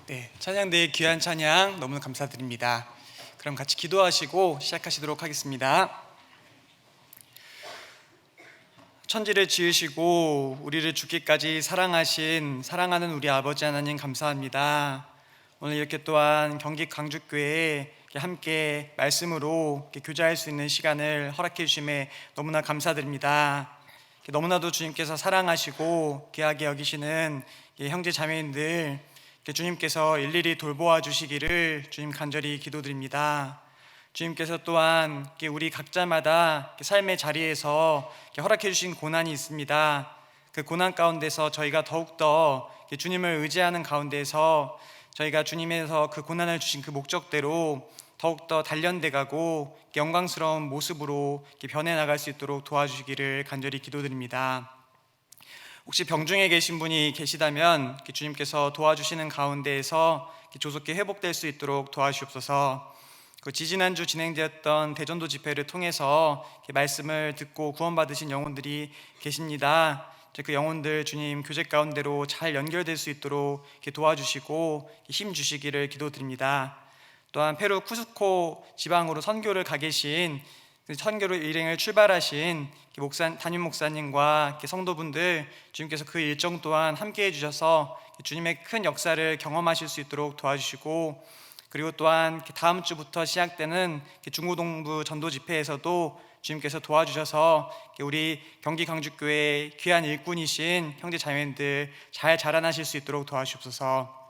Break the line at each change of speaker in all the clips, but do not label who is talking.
네, 찬양대의 귀한 찬양 너무 감사드립니다. 그럼 같이 기도하시고 시작하시도록 하겠습니다. 천지를 지으시고 우리를 죽기까지 사랑하신 사랑하는 우리 아버지 하나님 감사합니다. 오늘 이렇게 또한 경기 강주교회에 함께 말씀으로 교제할 수 있는 시간을 허락해 주심에 너무나 감사드립니다. 너무나도 주님께서 사랑하시고 귀하게 여기시는 형제 자매인들 주님께서 일일이 돌보아 주시기를 주님 간절히 기도드립니다. 주님께서 또한 우리 각자마다 삶의 자리에서 허락해 주신 고난이 있습니다. 그 고난 가운데서 저희가 더욱더 주님을 의지하는 가운데서 저희가 주님에서 그 고난을 주신 그 목적대로 더욱더 단련돼 가고 영광스러운 모습으로 변해 나갈 수 있도록 도와주시기를 간절히 기도드립니다. 혹시 병중에 계신 분이 계시다면 주님께서 도와주시는 가운데에서 조속히 회복될 수 있도록 도와주시옵소서. 지지난주 진행되었던 대전도 집회를 통해서 말씀을 듣고 구원받으신 영혼들이 계십니다. 그 영혼들 주님 교제 가운데로 잘 연결될 수 있도록 도와주시고 힘 주시기를 기도드립니다. 또한 페루 쿠스코 지방으로 선교를 가 계신 선교를 일행을 출발하신 담임 목사님과 성도분들 주님께서 그 일정 또한 함께해 주셔서 주님의 큰 역사를 경험하실 수 있도록 도와주시고, 그리고 또한 다음 주부터 시작되는 중고동부 전도 집회에서도 주님께서 도와주셔서 우리 경기 강주교회 귀한 일꾼이신 형제 자매님들 잘 자라나실 수 있도록 도와주시옵소서.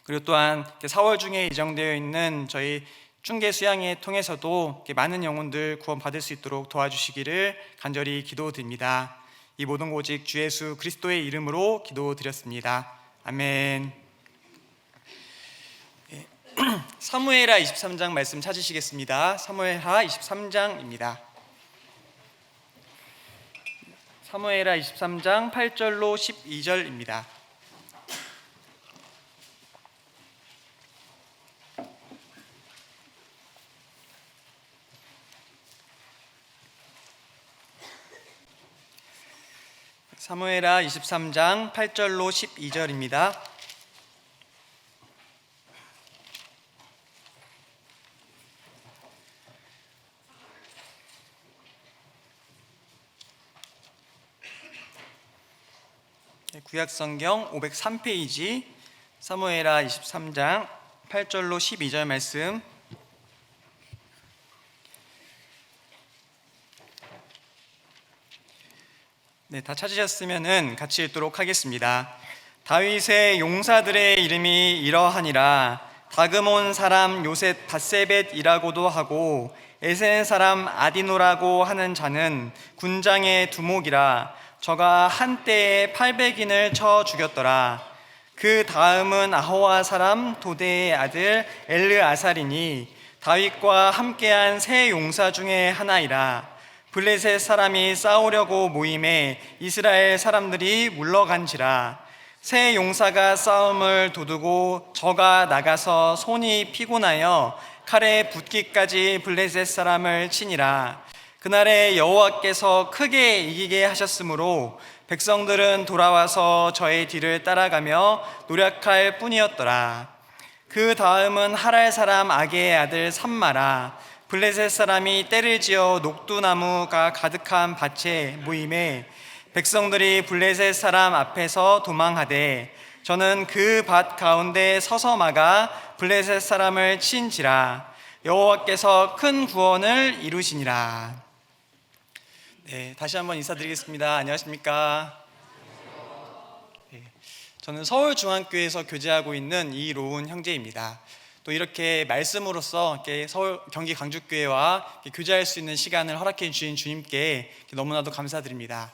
그리고 또한 4월 중에 예정되어 있는 저희 중계 수양회 통해서도 많은 영혼들 구원받을 수 있도록 도와주시기를 간절히 기도드립니다. 이 모든 오직 주 예수 그리스도의 이름으로 기도드렸습니다. 아멘. 사무엘하 23장 말씀 찾으시겠습니다. 사무엘하 23장입니다. 사무엘하 23장 8절로 12절입니다. 사무엘하 23장 8절로 12절입니다. 구약성경 503페이지 사무엘하 23장 8절로 12절 말씀. 네, 다 찾으셨으면 같이 읽도록 하겠습니다. 다윗의 용사들의 이름이 이러하니라. 다그몬 사람 요셋 바세벳이라고도 하고 에센 사람 아디노라고 하는 자는 군장의 두목이라. 저가 한때에 800인을 쳐 죽였더라. 그 다음은 아호와 사람 도대의 아들 엘르아살이니 다윗과 함께한 세 용사 중에 하나이라. 블레셋 사람이 싸우려고 모임에 이스라엘 사람들이 물러간지라. 세 용사가 싸움을 도두고 저가 나가서 손이 피곤하여 칼에 붙기까지 블레셋 사람을 치니라. 그날에 여호와께서 크게 이기게 하셨으므로 백성들은 돌아와서 저의 뒤를 따라가며 노력할 뿐이었더라. 그 다음은 하랄 사람 아게의 아들 삼마라. 블레셋 사람이 때를 지어 녹두나무가 가득한 밭에 모임에 백성들이 블레셋 사람 앞에서 도망하되 저는 그 밭 가운데 서서 막아 블레셋 사람을 친지라. 여호와께서 큰 구원을 이루시니라. 네, 다시 한번 인사드리겠습니다. 안녕하십니까? 네, 저는 서울중앙교회에서 교제하고 있는 이로운 형제입니다. 또 이렇게 말씀으로써 이렇게 서울 경기 강주교회와 교제할 수 있는 시간을 허락해 주신 주님께 너무나도 감사드립니다.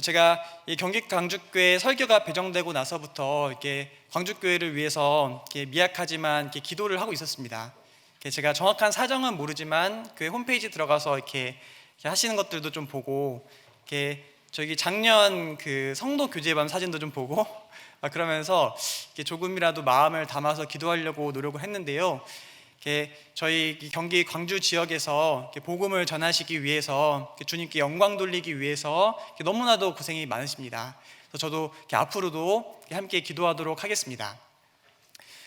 제가 이 경기 강주교회 설교가 배정되고 나서부터 이렇게 광주교회를 위해서 이렇게 미약하지만 이렇게 기도를 하고 있었습니다. 제가 정확한 사정은 모르지만 교회 홈페이지 들어가서 이렇게 하시는 것들도 좀 보고, 이렇게 저기 작년 그 성도 교제반 사진도 좀 보고 그러면서 조금이라도 마음을 담아서 기도하려고 노력을 했는데요. 저희 경기 광주 지역에서 복음을 전하시기 위해서 주님께 영광 돌리기 위해서 너무나도 고생이 많으십니다. 그래서 저도 앞으로도 함께 기도하도록 하겠습니다.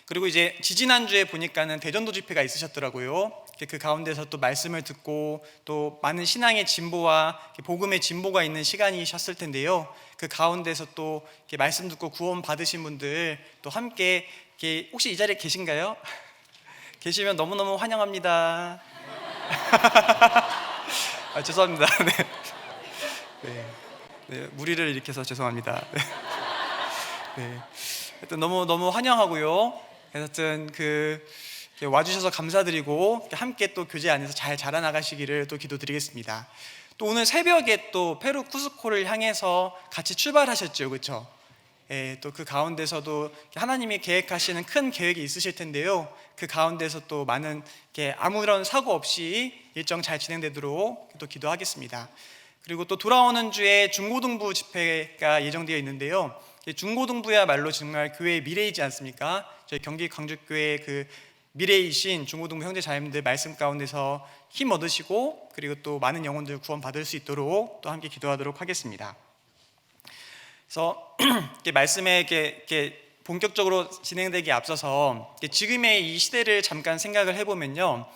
그리고 이제 지지난주에 보니까는 대전도 집회가 있으셨더라고요. 그 가운데서 또 말씀을 듣고 또 많은 신앙의 진보와 복음의 진보가 있는 시간이셨을 텐데요. 그 가운데서 또 말씀 듣고 구원 받으신 분들 또 함께 혹시 이 자리에 계신가요? 계시면 너무너무 환영합니다. 죄송합니다. 네, 무리를 일으켜서 죄송합니다. 네. 하여튼 너무 환영하고요. 하여튼 와주셔서 감사드리고 함께 또 교제 안에서 잘 자라나가시기를 또 기도드리겠습니다. 또 오늘 새벽에 또 페루 쿠스코를 향해서 같이 출발하셨죠, 그렇죠? 예, 또 그 가운데서도 하나님이 계획하시는 큰 계획이 있으실 텐데요. 그 가운데서 또 많은 아무런 사고 없이 일정 잘 진행되도록 또 기도하겠습니다. 그리고 또 돌아오는 주에 중고등부 집회가 예정되어 있는데요. 중고등부야말로 정말 교회의 미래이지 않습니까? 저희 경기 광주교회 그 미래이신 중고등부 형제자매님들 말씀 가운데서 힘 얻으시고 그리고 또 많은 영혼들 구원 받을 수 있도록 또 함께 기도하도록 하겠습니다. 그래서 말씀에 본격적으로 진행되기에 앞서서 지금의 이 시대를 잠깐 생각을 해보면요,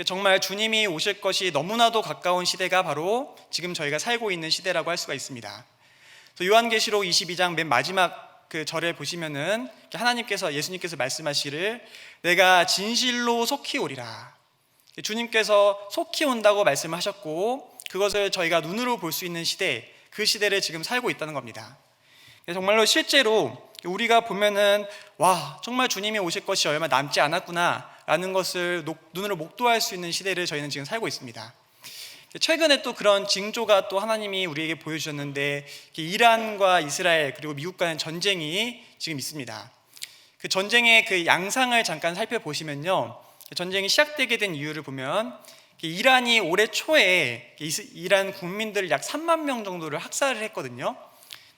정말 주님이 오실 것이 너무나도 가까운 시대가 바로 지금 저희가 살고 있는 시대라고 할 수가 있습니다. 요한계시록 22장 맨 마지막 그 절에 보시면은 예수님께서 말씀하시기를 내가 진실로 속히 오리라. 주님께서 속히 온다고 말씀하셨고 그것을 저희가 눈으로 볼 수 있는 시대, 그 시대를 지금 살고 있다는 겁니다. 정말로 실제로 우리가 보면은 와, 정말 주님이 오실 것이 얼마 남지 않았구나 라는 것을 눈으로 목도할 수 있는 시대를 저희는 지금 살고 있습니다. 최근에 또 그런 징조가 또 하나님이 우리에게 보여주셨는데 이란과 이스라엘 그리고 미국 간의 전쟁이 지금 있습니다. 그 전쟁의 그 양상을 잠깐 살펴보시면요, 전쟁이 시작되게 된 이유를 보면 이란이 올해 초에 이란 국민들 약 3만 명 정도를 학살을 했거든요.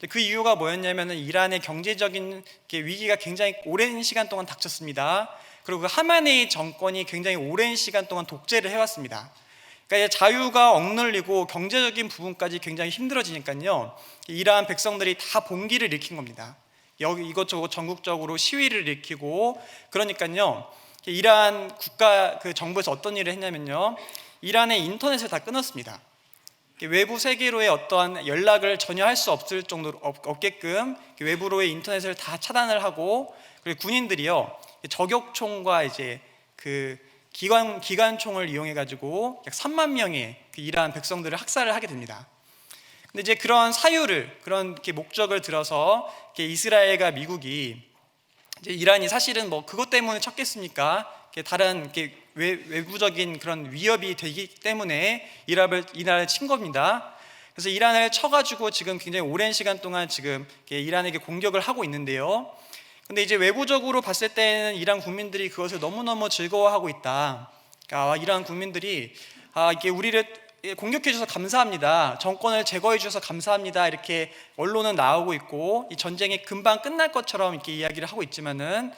그 이유가 뭐였냐면은 이란의 경제적인 위기가 굉장히 오랜 시간 동안 닥쳤습니다. 그리고 그 하마네이 정권이 굉장히 오랜 시간 동안 독재를 해왔습니다. 그러니까 자유가 억눌리고 경제적인 부분까지 굉장히 힘들어지니까요, 이란 백성들이 다 봉기를 일으킨 겁니다. 여기 이것저것 전국적으로 시위를 일으키고, 그러니까요 이란 국가 그 정부에서 어떤 일을 했냐면요, 이란의 인터넷을 다 끊었습니다. 외부 세계로의 어떠한 연락을 전혀 할 수 없을 정도로 없게끔 외부로의 인터넷을 다 차단을 하고, 그리고 군인들이요 저격총과 이제 그 기관총을 이용해 가지고 약 3만 명의 그 이란 백성들을 학살을 하게 됩니다. 근데 이제 그런 사유를, 그런 목적을 들어서 이스라엘과 미국이 이제 이란이 사실은 뭐 그것 때문에 쳤겠습니까? 다른 외부적인 그런 위협이 되기 때문에 이란을 친 겁니다. 그래서 이란을 쳐가지고 지금 굉장히 오랜 시간 동안 지금 이란에게 공격을 하고 있는데요. 근데 이제 외부적으로 봤을 때는 이란 국민들이 그것을 너무너무 즐거워하고 있다. 그러니까 이란 국민들이 이게 우리를 공격해 주셔서 감사합니다, 정권을 제거해 주셔서 감사합니다, 이렇게 언론은 나오고 있고 이 전쟁이 금방 끝날 것처럼 이렇게 이야기를 하고 있지만은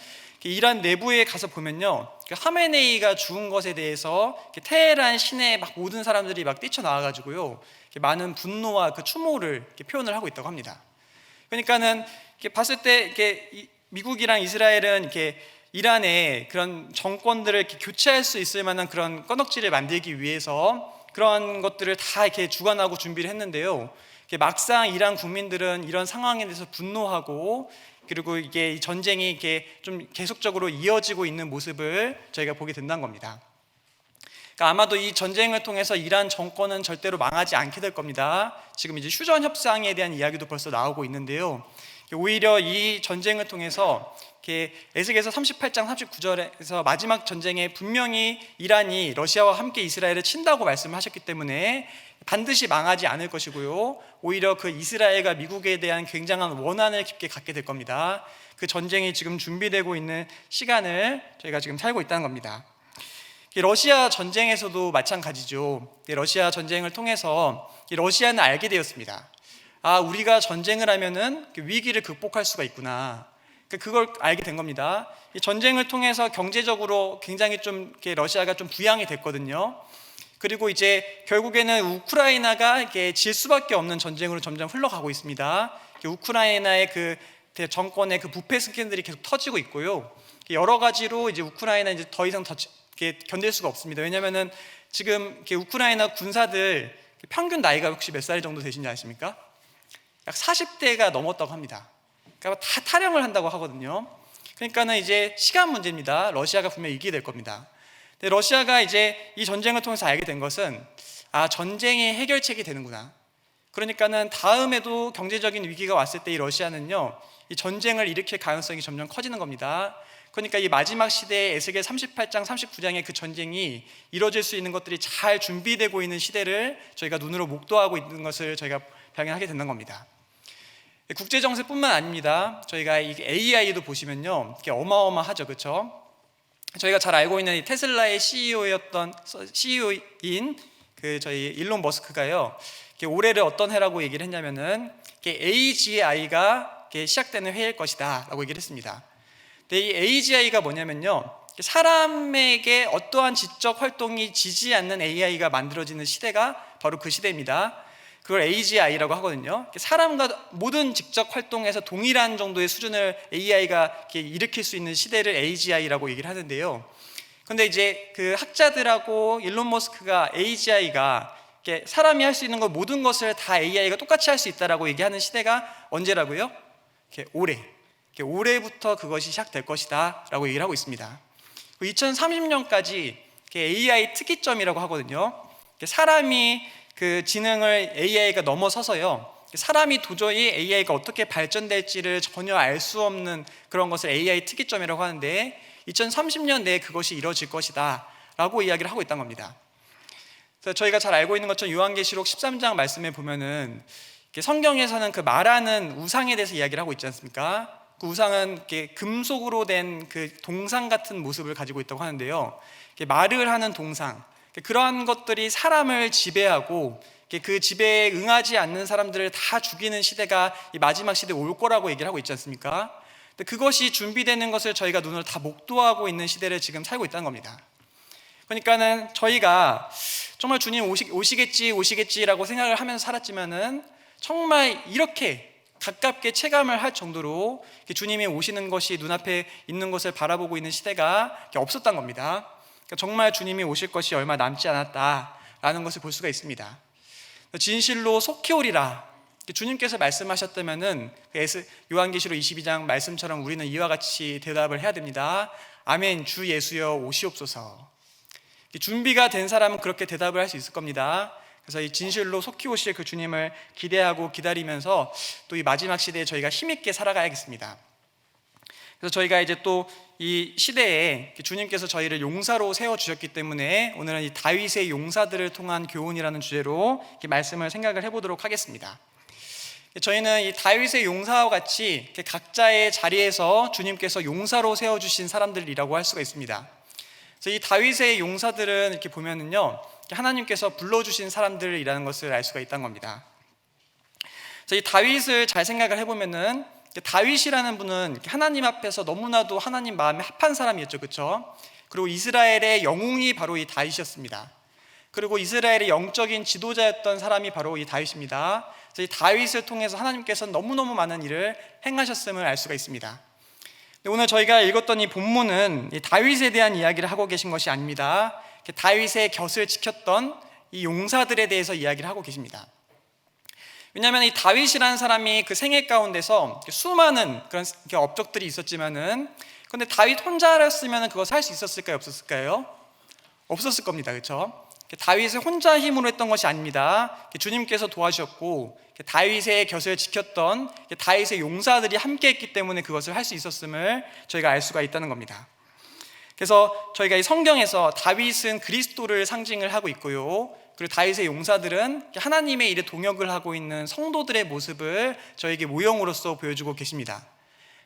이란 내부에 가서 보면요, 하메네이가 죽은 것에 대해서 테헤란 시내에 막 모든 사람들이 막 뛰쳐나와가지고요 많은 분노와 그 추모를 표현을 하고 있다고 합니다. 그러니까는 봤을 때 미국이랑 이스라엘은 이란의 그런 정권들을 교체할 수 있을 만한 그런 건덕지를 만들기 위해서 그런 것들을 다 주관하고 준비를 했는데요, 막상 이란 국민들은 이런 상황에 대해서 분노하고, 그리고 이 전쟁이 좀 계속적으로 이어지고 있는 모습을 저희가 보게 된다는 겁니다. 그러니까 아마도 이 전쟁을 통해서 이란 정권은 절대로 망하지 않게 될 겁니다. 지금 이제 휴전 협상에 대한 이야기도 벌써 나오고 있는데요, 오히려 이 전쟁을 통해서 에스겔서 38장 39절에서 마지막 전쟁에 분명히 이란이 러시아와 함께 이스라엘을 친다고 말씀하셨기 때문에 반드시 망하지 않을 것이고요, 오히려 그 이스라엘과 미국에 대한 굉장한 원한을 깊게 갖게 될 겁니다. 그 전쟁이 지금 준비되고 있는 시간을 저희가 지금 살고 있다는 겁니다. 러시아 전쟁에서도 마찬가지죠. 러시아 전쟁을 통해서 러시아는 알게 되었습니다. 우리가 전쟁을 하면은 위기를 극복할 수가 있구나, 그걸 알게 된 겁니다. 이 전쟁을 통해서 경제적으로 굉장히 좀 러시아가 좀 부양이 됐거든요. 그리고 이제 결국에는 우크라이나가 질 수밖에 없는 전쟁으로 점점 흘러가고 있습니다. 우크라이나의 그 정권의 그 부패 스캔들이 계속 터지고 있고요, 여러 가지로 이제 우크라이나 이제 더 이상 이렇게 견딜 수가 없습니다. 왜냐하면은 지금 이렇게 우크라이나 군사들 평균 나이가 혹시 몇 살 정도 되신지 아십니까? 약 40대가 넘었다고 합니다. 그러니까 다 탈영을 한다고 하거든요. 그러니까는 이제 시간 문제입니다. 러시아가 분명히 이기게 될 겁니다. 근데 러시아가 이제 이 전쟁을 통해서 알게 된 것은 전쟁의 해결책이 되는구나. 그러니까는 다음에도 경제적인 위기가 왔을 때 이 러시아는요, 이 전쟁을 일으킬 가능성이 점점 커지는 겁니다. 그러니까 이 마지막 시대의 에스겔 38장 39장의 그 전쟁이 이루어질 수 있는 것들이 잘 준비되고 있는 시대를 저희가 눈으로 목도하고 있는 것을 저희가 발견하게 되는 겁니다. 국제 정세뿐만 아닙니다. 저희가 이 AI도 보시면요, 이게 어마어마하죠, 그렇죠? 저희가 잘 알고 있는 이 테슬라의 CEO인 그 저희 일론 머스크가요, 올해를 어떤 해라고 얘기를 했냐면은 AGI가 시작되는 해일 것이다라고 얘기를 했습니다. 근데 이 AGI가 뭐냐면요, 사람에게 어떠한 지적 활동이 지지 않는 AI가 만들어지는 시대가 바로 그 시대입니다. 그걸 AGI라고 하거든요. 사람과 모든 직접 활동에서 동일한 정도의 수준을 AI가 일으킬 수 있는 시대를 AGI라고 얘기를 하는데요. 근데 이제 그 학자들하고 일론 머스크가 AGI가 사람이 할 수 있는 것 모든 것을 다 AI가 똑같이 할 수 있다라고 얘기하는 시대가 언제라고요? 올해부터 그것이 시작될 것이다 라고 얘기를 하고 있습니다. 2030년까지 AI 특이점이라고 하거든요. 사람이 그 지능을 AI가 넘어서서요, 사람이 도저히 AI가 어떻게 발전될지를 전혀 알 수 없는 그런 것을 AI 특이점이라고 하는데 2030년 내에 그것이 이루어질 것이다 라고 이야기를 하고 있다는 겁니다. 그래서 저희가 잘 알고 있는 것처럼 요한계시록 13장 말씀에 보면은 성경에서는 그 말하는 우상에 대해서 이야기를 하고 있지 않습니까? 그 우상은 이렇게 금속으로 된 그 동상 같은 모습을 가지고 있다고 하는데요, 말을 하는 동상, 그러한 것들이 사람을 지배하고 그 지배에 응하지 않는 사람들을 다 죽이는 시대가 이 마지막 시대에 올 거라고 얘기를 하고 있지 않습니까? 그것이 준비되는 것을 저희가 눈으로 다 목도하고 있는 시대를 지금 살고 있다는 겁니다. 그러니까는 저희가 정말 주님 오시겠지라고 생각을 하면서 살았지만은 정말 이렇게 가깝게 체감을 할 정도로 주님이 오시는 것이 눈앞에 있는 것을 바라보고 있는 시대가 없었던 겁니다. 그러니까 정말 주님이 오실 것이 얼마 남지 않았다라는 것을 볼 수가 있습니다. 진실로 속히 오리라 주님께서 말씀하셨다면은 요한계시록 22장 말씀처럼 우리는 이와 같이 대답을 해야 됩니다. 아멘, 주 예수여 오시옵소서. 준비가 된 사람은 그렇게 대답을 할 수 있을 겁니다. 그래서 이 진실로 속히 오실 그 주님을 기대하고 기다리면서 또 이 마지막 시대에 저희가 힘있게 살아가야겠습니다. 그래서 저희가 이제 또 이 시대에 주님께서 저희를 용사로 세워주셨기 때문에 오늘은 이 다윗의 용사들을 통한 교훈이라는 주제로 말씀을 생각을 해보도록 하겠습니다. 저희는 이 다윗의 용사와 같이 각자의 자리에서 주님께서 용사로 세워주신 사람들이라고 할 수가 있습니다. 그래서 이 다윗의 용사들은 이렇게 보면은요, 하나님께서 불러주신 사람들이라는 것을 알 수가 있다는 겁니다. 그래서 이 다윗을 잘 생각을 해보면은 다윗이라는 분은 하나님 앞에서 너무나도 하나님 마음에 합한 사람이었죠, 그렇죠? 그리고 이스라엘의 영웅이 바로 이 다윗이었습니다. 그리고 이스라엘의 영적인 지도자였던 사람이 바로 이 다윗입니다. 그래서 이 다윗을 통해서 하나님께서는 너무너무 많은 일을 행하셨음을 알 수가 있습니다. 오늘 저희가 읽었던 이 본문은 이 다윗에 대한 이야기를 하고 계신 것이 아닙니다. 다윗의 곁을 지켰던 이 용사들에 대해서 이야기를 하고 계십니다. 왜냐하면 이 다윗이라는 사람이 그 생애 가운데서 수많은 그런 업적들이 있었지만은, 그런데 다윗 혼자였으면 그것을 할 수 있었을까요, 없었을까요? 없었을 겁니다, 그렇죠? 다윗이 혼자 힘으로 했던 것이 아닙니다. 주님께서 도와주셨고 다윗의 곁을 지켰던 다윗의 용사들이 함께했기 때문에 그것을 할 수 있었음을 저희가 알 수가 있다는 겁니다. 그래서 저희가 이 성경에서 다윗은 그리스도를 상징을 하고 있고요, 그리고 다윗의 용사들은 하나님의 일에 동역을 하고 있는 성도들의 모습을 저에게 모형으로서 보여주고 계십니다.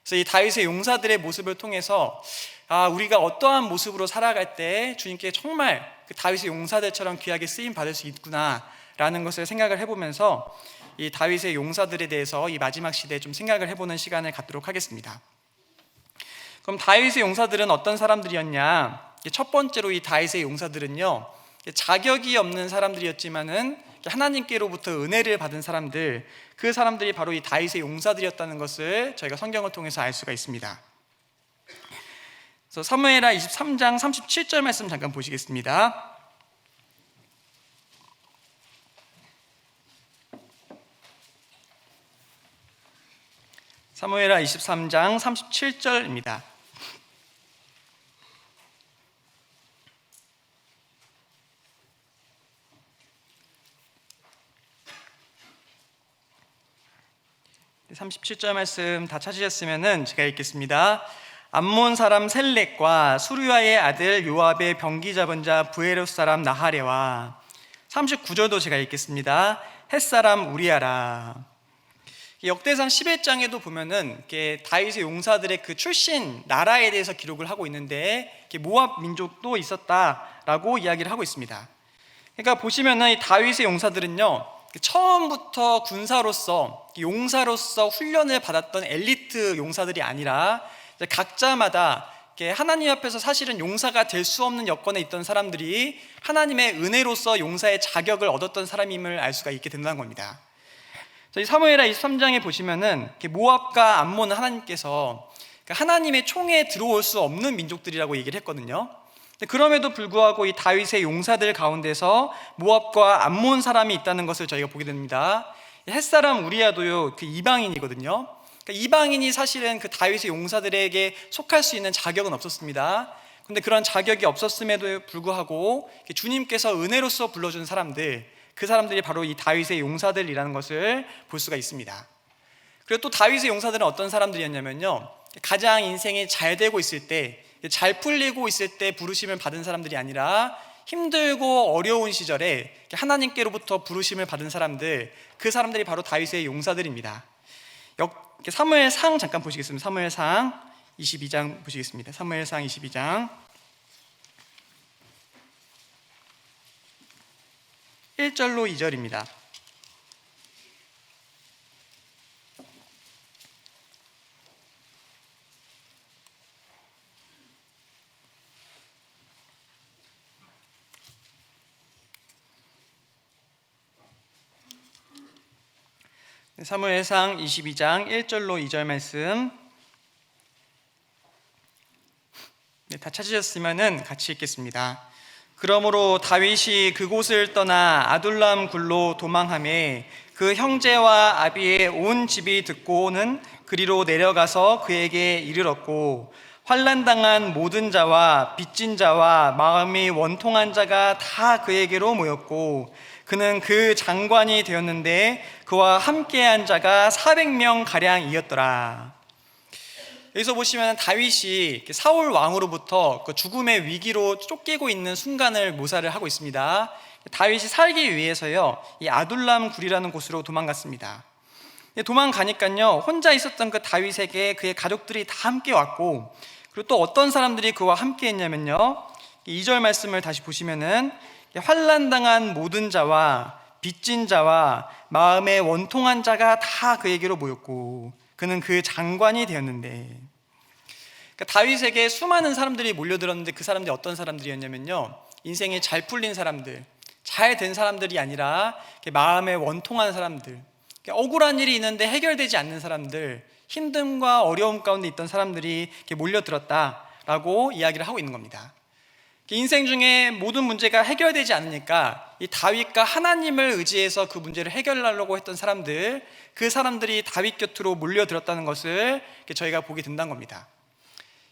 그래서 이 다윗의 용사들의 모습을 통해서 우리가 어떠한 모습으로 살아갈 때 주님께 정말 그 다윗의 용사들처럼 귀하게 쓰임 받을 수 있구나라는 것을 생각을 해보면서 이 다윗의 용사들에 대해서 이 마지막 시대에 좀 생각을 해보는 시간을 갖도록 하겠습니다. 그럼 다윗의 용사들은 어떤 사람들이었냐? 첫 번째로 이 다윗의 용사들은요, 자격이 없는 사람들이었지만은 하나님께로부터 은혜를 받은 사람들, 그 사람들이 바로 이 다윗의 용사들이었다는 것을 저희가 성경을 통해서 알 수가 있습니다. 그래서 사무엘하 23장 37절 말씀 잠깐 보시겠습니다. 사무엘하 23장 37절입니다. 네, 37절 말씀 다 찾으셨으면 제가 읽겠습니다. 암몬 사람 셀렉과 수르야의 아들 요압의 병기 잡은 자 브에롯 사람 나하레와 39절도 제가 읽겠습니다. 헷 사람 우리아라. 역대상 11장에도 보면은 이렇게 다윗의 용사들의 그 출신 나라에 대해서 기록을 하고 있는데 이렇게 모압 민족도 있었다라고 이야기를 하고 있습니다. 그러니까 보시면은 이 다윗의 용사들은요, 처음부터 군사로서 용사로서 훈련을 받았던 엘리트 용사들이 아니라 각자마다 하나님 앞에서 사실은 용사가 될 수 없는 여건에 있던 사람들이 하나님의 은혜로서 용사의 자격을 얻었던 사람임을 알 수가 있게 된다는 겁니다. 저희 사무엘하 23장에 보시면은 모압과 암몬은 하나님께서 하나님의 총에 들어올 수 없는 민족들이라고 얘기를 했거든요. 그럼에도 불구하고 이 다윗의 용사들 가운데서 모압과 암몬 사람이 있다는 것을 저희가 보게 됩니다. 헷사람 우리아도요, 그 이방인이거든요. 그러니까 이방인이 사실은 그 다윗의 용사들에게 속할 수 있는 자격은 없었습니다. 그런데 그런 자격이 없었음에도 불구하고 주님께서 은혜로서 불러준 사람들, 그 사람들이 바로 이 다윗의 용사들이라는 것을 볼 수가 있습니다. 그리고 또 다윗의 용사들은 어떤 사람들이었냐면요, 가장 인생이 잘 되고 있을 때, 잘 풀리고 있을 때 부르심을 받은 사람들이 아니라 힘들고 어려운 시절에 하나님께로부터 부르심을 받은 사람들, 그 사람들이 바로 다윗의 용사들입니다. 사무엘상 잠깐 보시겠습니다. 사무엘상 22장 보시겠습니다. 사무엘상 22장 1절로 2절입니다. 사무엘상 22장 1절로 2절 말씀 다 찾으셨으면 같이 읽겠습니다. 그러므로 다윗이 그곳을 떠나 아둘람 굴로 도망하매 그 형제와 아비의 온 집이 듣고는 그리로 내려가서 그에게 이르렀고 환난당한 모든 자와 빚진 자와 마음이 원통한 자가 다 그에게로 모였고 그는 그 장관이 되었는데 그와 함께한 자가 400명 가량이었더라. 여기서 보시면 다윗이 사울 왕으로부터 그 죽음의 위기로 쫓기고 있는 순간을 묘사를 하고 있습니다. 다윗이 살기 위해서요, 이 아둘람 굴이라는 곳으로 도망갔습니다. 도망가니까요, 혼자 있었던 그 다윗에게 그의 가족들이 다 함께 왔고, 그리고 또 어떤 사람들이 그와 함께 했냐면요, 2절 말씀을 다시 보시면은 환난당한 모든 자와 빚진 자와 마음에 원통한 자가 다 그에게로 모였고 그는 그 장관이 되었는데, 그러니까 다윗에게 수많은 사람들이 몰려들었는데 그 사람들이 어떤 사람들이었냐면요, 인생이 잘 풀린 사람들, 잘 된 사람들이 아니라 마음에 원통한 사람들, 억울한 일이 있는데 해결되지 않는 사람들, 힘듦과 어려움 가운데 있던 사람들이 몰려들었다라고 이야기를 하고 있는 겁니다. 인생 중에 모든 문제가 해결되지 않으니까 이 다윗과 하나님을 의지해서 그 문제를 해결하려고 했던 사람들, 그 사람들이 다윗 곁으로 몰려들었다는 것을 저희가 보게 된다는 겁니다.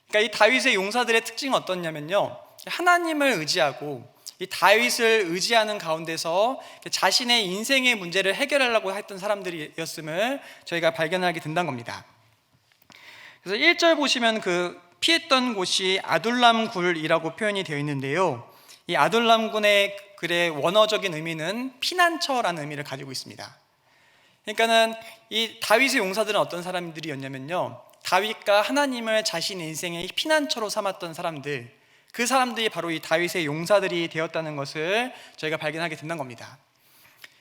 그러니까 이 다윗의 용사들의 특징은 어떻냐면요, 하나님을 의지하고 이 다윗을 의지하는 가운데서 자신의 인생의 문제를 해결하려고 했던 사람들이었음을 저희가 발견하게 된다는 겁니다. 그래서 1절 보시면 그 피했던 곳이 아둘람 굴이라고 표현이 되어 있는데요, 이 아둘람 굴의 글의 원어적인 의미는 피난처라는 의미를 가지고 있습니다. 그러니까는 이 다윗의 용사들은 어떤 사람들이었냐면요, 다윗과 하나님을 자신의 인생의 피난처로 삼았던 사람들, 그 사람들이 바로 이 다윗의 용사들이 되었다는 것을 저희가 발견하게 된다는 겁니다.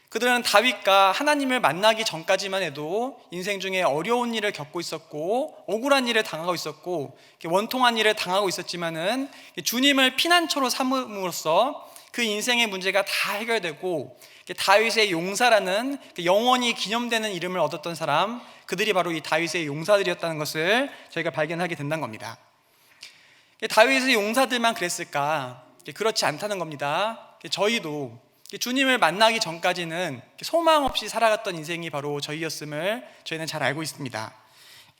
그들은 다윗과 하나님을 만나기 전까지만 해도 인생 중에 어려운 일을 겪고 있었고 억울한 일을 당하고 있었고 원통한 일을 당하고 있었지만은 주님을 피난처로 삼음으로써 그 인생의 문제가 다 해결되고 다윗의 용사라는 영원히 기념되는 이름을 얻었던 사람, 그들이 바로 이 다윗의 용사들이었다는 것을 저희가 발견하게 된다는 겁니다. 다윗의 용사들만 그랬을까? 그렇지 않다는 겁니다. 저희도 주님을 만나기 전까지는 소망 없이 살아갔던 인생이 바로 저희였음을 저희는 잘 알고 있습니다.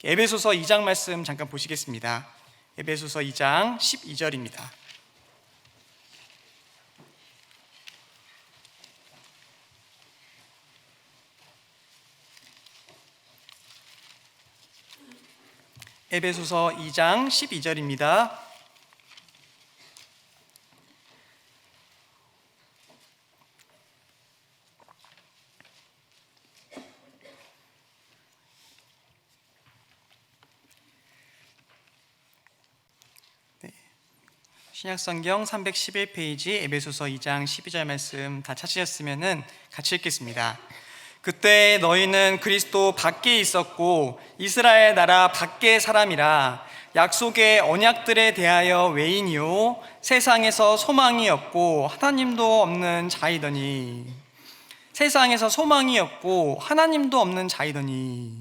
에베소서 2장 말씀 잠깐 보시겠습니다. 에베소서 2장 12절입니다. 에베소서 2장 12절입니다. 신약성경 311페이지 에베소서 2장 12절 말씀 다 찾으셨으면 같이 읽겠습니다. 그때 너희는 그리스도 밖에 있었고 이스라엘 나라 밖의 사람이라 약속의 언약들에 대하여 외인이요 세상에서 소망이 없고 하나님도 없는 자이더니. 세상에서 소망이 없고 하나님도 없는 자이더니.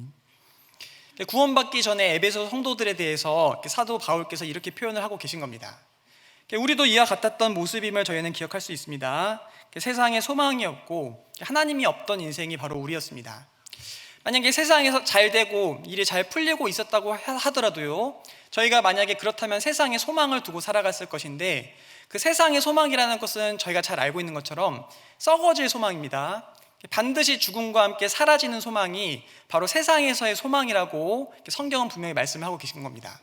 구원받기 전에 에베소 성도들에 대해서 사도 바울께서 이렇게 표현을 하고 계신 겁니다. 우리도 이와 같았던 모습임을 저희는 기억할 수 있습니다. 세상에 소망이 없고 하나님이 없던 인생이 바로 우리였습니다. 만약에 세상에서 잘 되고 일이 잘 풀리고 있었다고 하더라도요, 저희가 만약에 그렇다면 세상에 소망을 두고 살아갔을 것인데, 그 세상의 소망이라는 것은 저희가 잘 알고 있는 것처럼 썩어질 소망입니다. 반드시 죽음과 함께 사라지는 소망이 바로 세상에서의 소망이라고 성경은 분명히 말씀하고 계신 겁니다.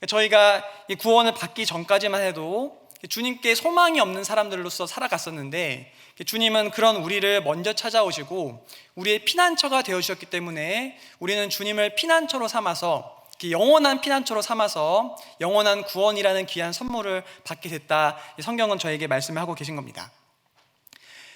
저희가 구원을 받기 전까지만 해도 주님께 소망이 없는 사람들로서 살아갔었는데, 주님은 그런 우리를 먼저 찾아오시고 우리의 피난처가 되어주셨기 때문에 우리는 주님을 피난처로 삼아서, 영원한 피난처로 삼아서 영원한 구원이라는 귀한 선물을 받게 됐다. 성경은 저에게 말씀을 하고 계신 겁니다.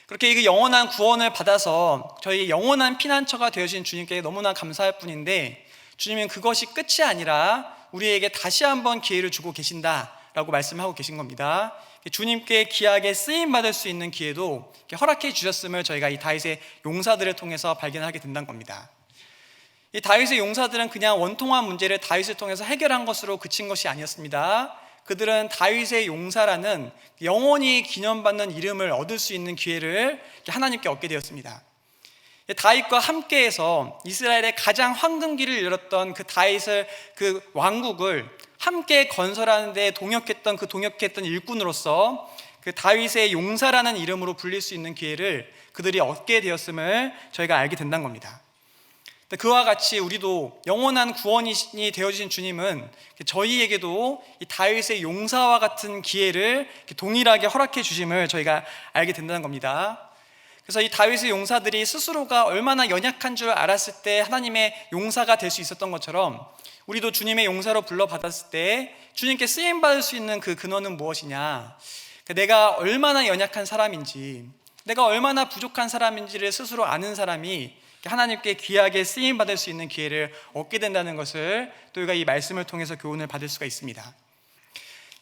그렇게 이 영원한 구원을 받아서 저희 영원한 피난처가 되어주신 주님께 너무나 감사할 뿐인데, 주님은 그것이 끝이 아니라 우리에게 다시 한번 기회를 주고 계신다라고 말씀하고 계신 겁니다. 주님께 귀하게 쓰임받을 수 있는 기회도 허락해 주셨음을 저희가 이 다윗의 용사들을 통해서 발견하게 된다는 겁니다. 이 다윗의 용사들은 그냥 원통한 문제를 다윗을 통해서 해결한 것으로 그친 것이 아니었습니다. 그들은 다윗의 용사라는 영원히 기념받는 이름을 얻을 수 있는 기회를 하나님께 얻게 되었습니다. 다윗과 함께해서 이스라엘의 가장 황금기를 열었던 그 다윗을, 그 왕국을 함께 건설하는 데 동역했던 일꾼으로서 그 다윗의 용사라는 이름으로 불릴 수 있는 기회를 그들이 얻게 되었음을 저희가 알게 된다는 겁니다. 그와 같이 우리도 영원한 구원이 되어주신 주님은 저희에게도 이 다윗의 용사와 같은 기회를 동일하게 허락해 주심을 저희가 알게 된다는 겁니다. 그래서 이 다윗의 용사들이 스스로가 얼마나 연약한 줄 알았을 때 하나님의 용사가 될 수 있었던 것처럼, 우리도 주님의 용사로 불러받았을 때 주님께 쓰임받을 수 있는 그 근원은 무엇이냐, 내가 얼마나 연약한 사람인지, 내가 얼마나 부족한 사람인지를 스스로 아는 사람이 하나님께 귀하게 쓰임받을 수 있는 기회를 얻게 된다는 것을 또 우리가 이 말씀을 통해서 교훈을 받을 수가 있습니다.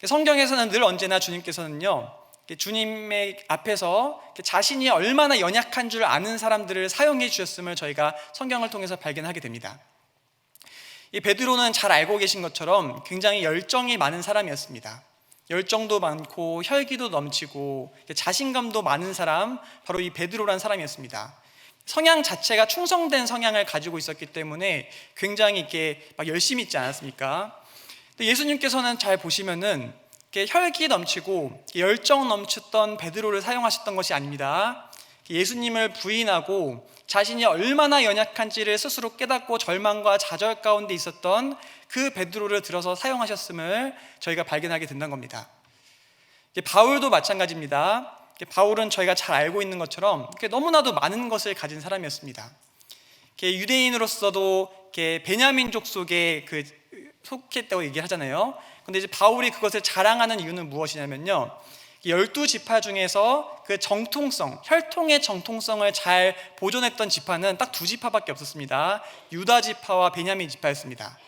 성경에서는 늘 언제나 주님께서는요, 주님의 앞에서 자신이 얼마나 연약한 줄 아는 사람들을 사용해 주셨음을 저희가 성경을 통해서 발견하게 됩니다. 이 베드로는 잘 알고 계신 것처럼 굉장히 열정이 많은 사람이었습니다. 열정도 많고 혈기도 넘치고 자신감도 많은 사람, 바로 이 베드로라는 사람이었습니다. 성향 자체가 충성된 성향을 가지고 있었기 때문에 굉장히 이렇게 막 열심히 있지 않았습니까? 근데 예수님께서는 잘 보시면은 혈기 넘치고 열정 넘쳤던 베드로를 사용하셨던 것이 아닙니다. 예수님을 부인하고 자신이 얼마나 연약한지를 스스로 깨닫고 절망과 좌절 가운데 있었던 그 베드로를 들어서 사용하셨음을 저희가 발견하게 된다는 겁니다. 바울도 마찬가지입니다. 바울은 저희가 잘 알고 있는 것처럼 너무나도 많은 것을 가진 사람이었습니다. 유대인으로서도 베냐민족 속에 속했다고 얘기를 하잖아요. 근데 이제 바울이 그것을 자랑하는 이유는 무엇이냐면요, 12지파 중에서 그 정통성, 혈통의 정통성을 잘 보존했던 지파는 딱 2지파밖에 없었습니다. 유다 지파와 베냐민 지파였습니다.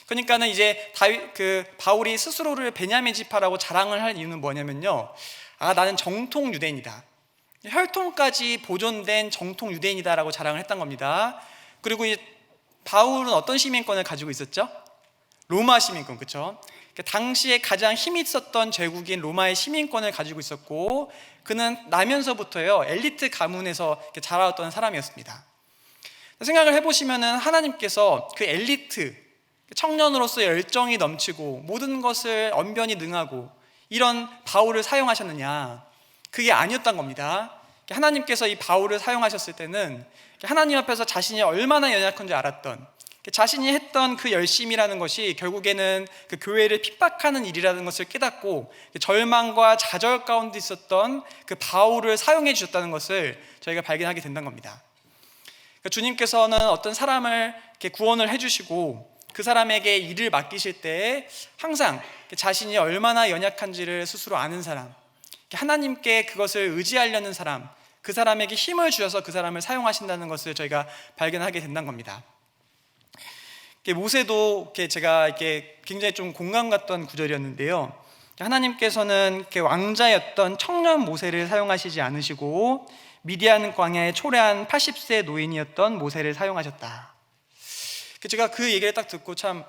그러니까는 이제 바울이 스스로를 베냐민 지파라고 자랑을 할 이유는 뭐냐면요, 나는 정통 유대인이다, 혈통까지 보존된 정통 유대인이다라고 자랑을 했던 겁니다. 그리고 바울은 어떤 시민권을 가지고 있었죠? 로마 시민권, 그렇죠? 당시에 가장 힘이 있었던 제국인 로마의 시민권을 가지고 있었고, 그는 나면서부터요 엘리트 가문에서 자라왔던 사람이었습니다. 생각을 해보시면은 하나님께서 그 엘리트 청년으로서 열정이 넘치고 모든 것을 언변이 능하고 이런 바울을 사용하셨느냐? 그게 아니었던 겁니다. 하나님께서 이 바울을 사용하셨을 때는 하나님 앞에서 자신이 얼마나 연약한지 알았던, 자신이 했던 그 열심이라는 것이 결국에는 그 교회를 핍박하는 일이라는 것을 깨닫고 절망과 좌절 가운데 있었던 그 바울을 사용해 주셨다는 것을 저희가 발견하게 된다는 겁니다. 주님께서는 어떤 사람을 구원을 해주시고 그 사람에게 일을 맡기실 때 항상 자신이 얼마나 연약한지를 스스로 아는 사람, 하나님께 그것을 의지하려는 사람, 그 사람에게 힘을 주셔서 그 사람을 사용하신다는 것을 저희가 발견하게 된다는 겁니다. 모세도 제가 굉장히 좀 공감 갔던 구절이었는데요, 하나님께서는 왕자였던 청년 모세를 사용하시지 않으시고 미디안 광야에 초래한 80세 노인이었던 모세를 사용하셨다. 제가 그 얘기를 딱 듣고 참,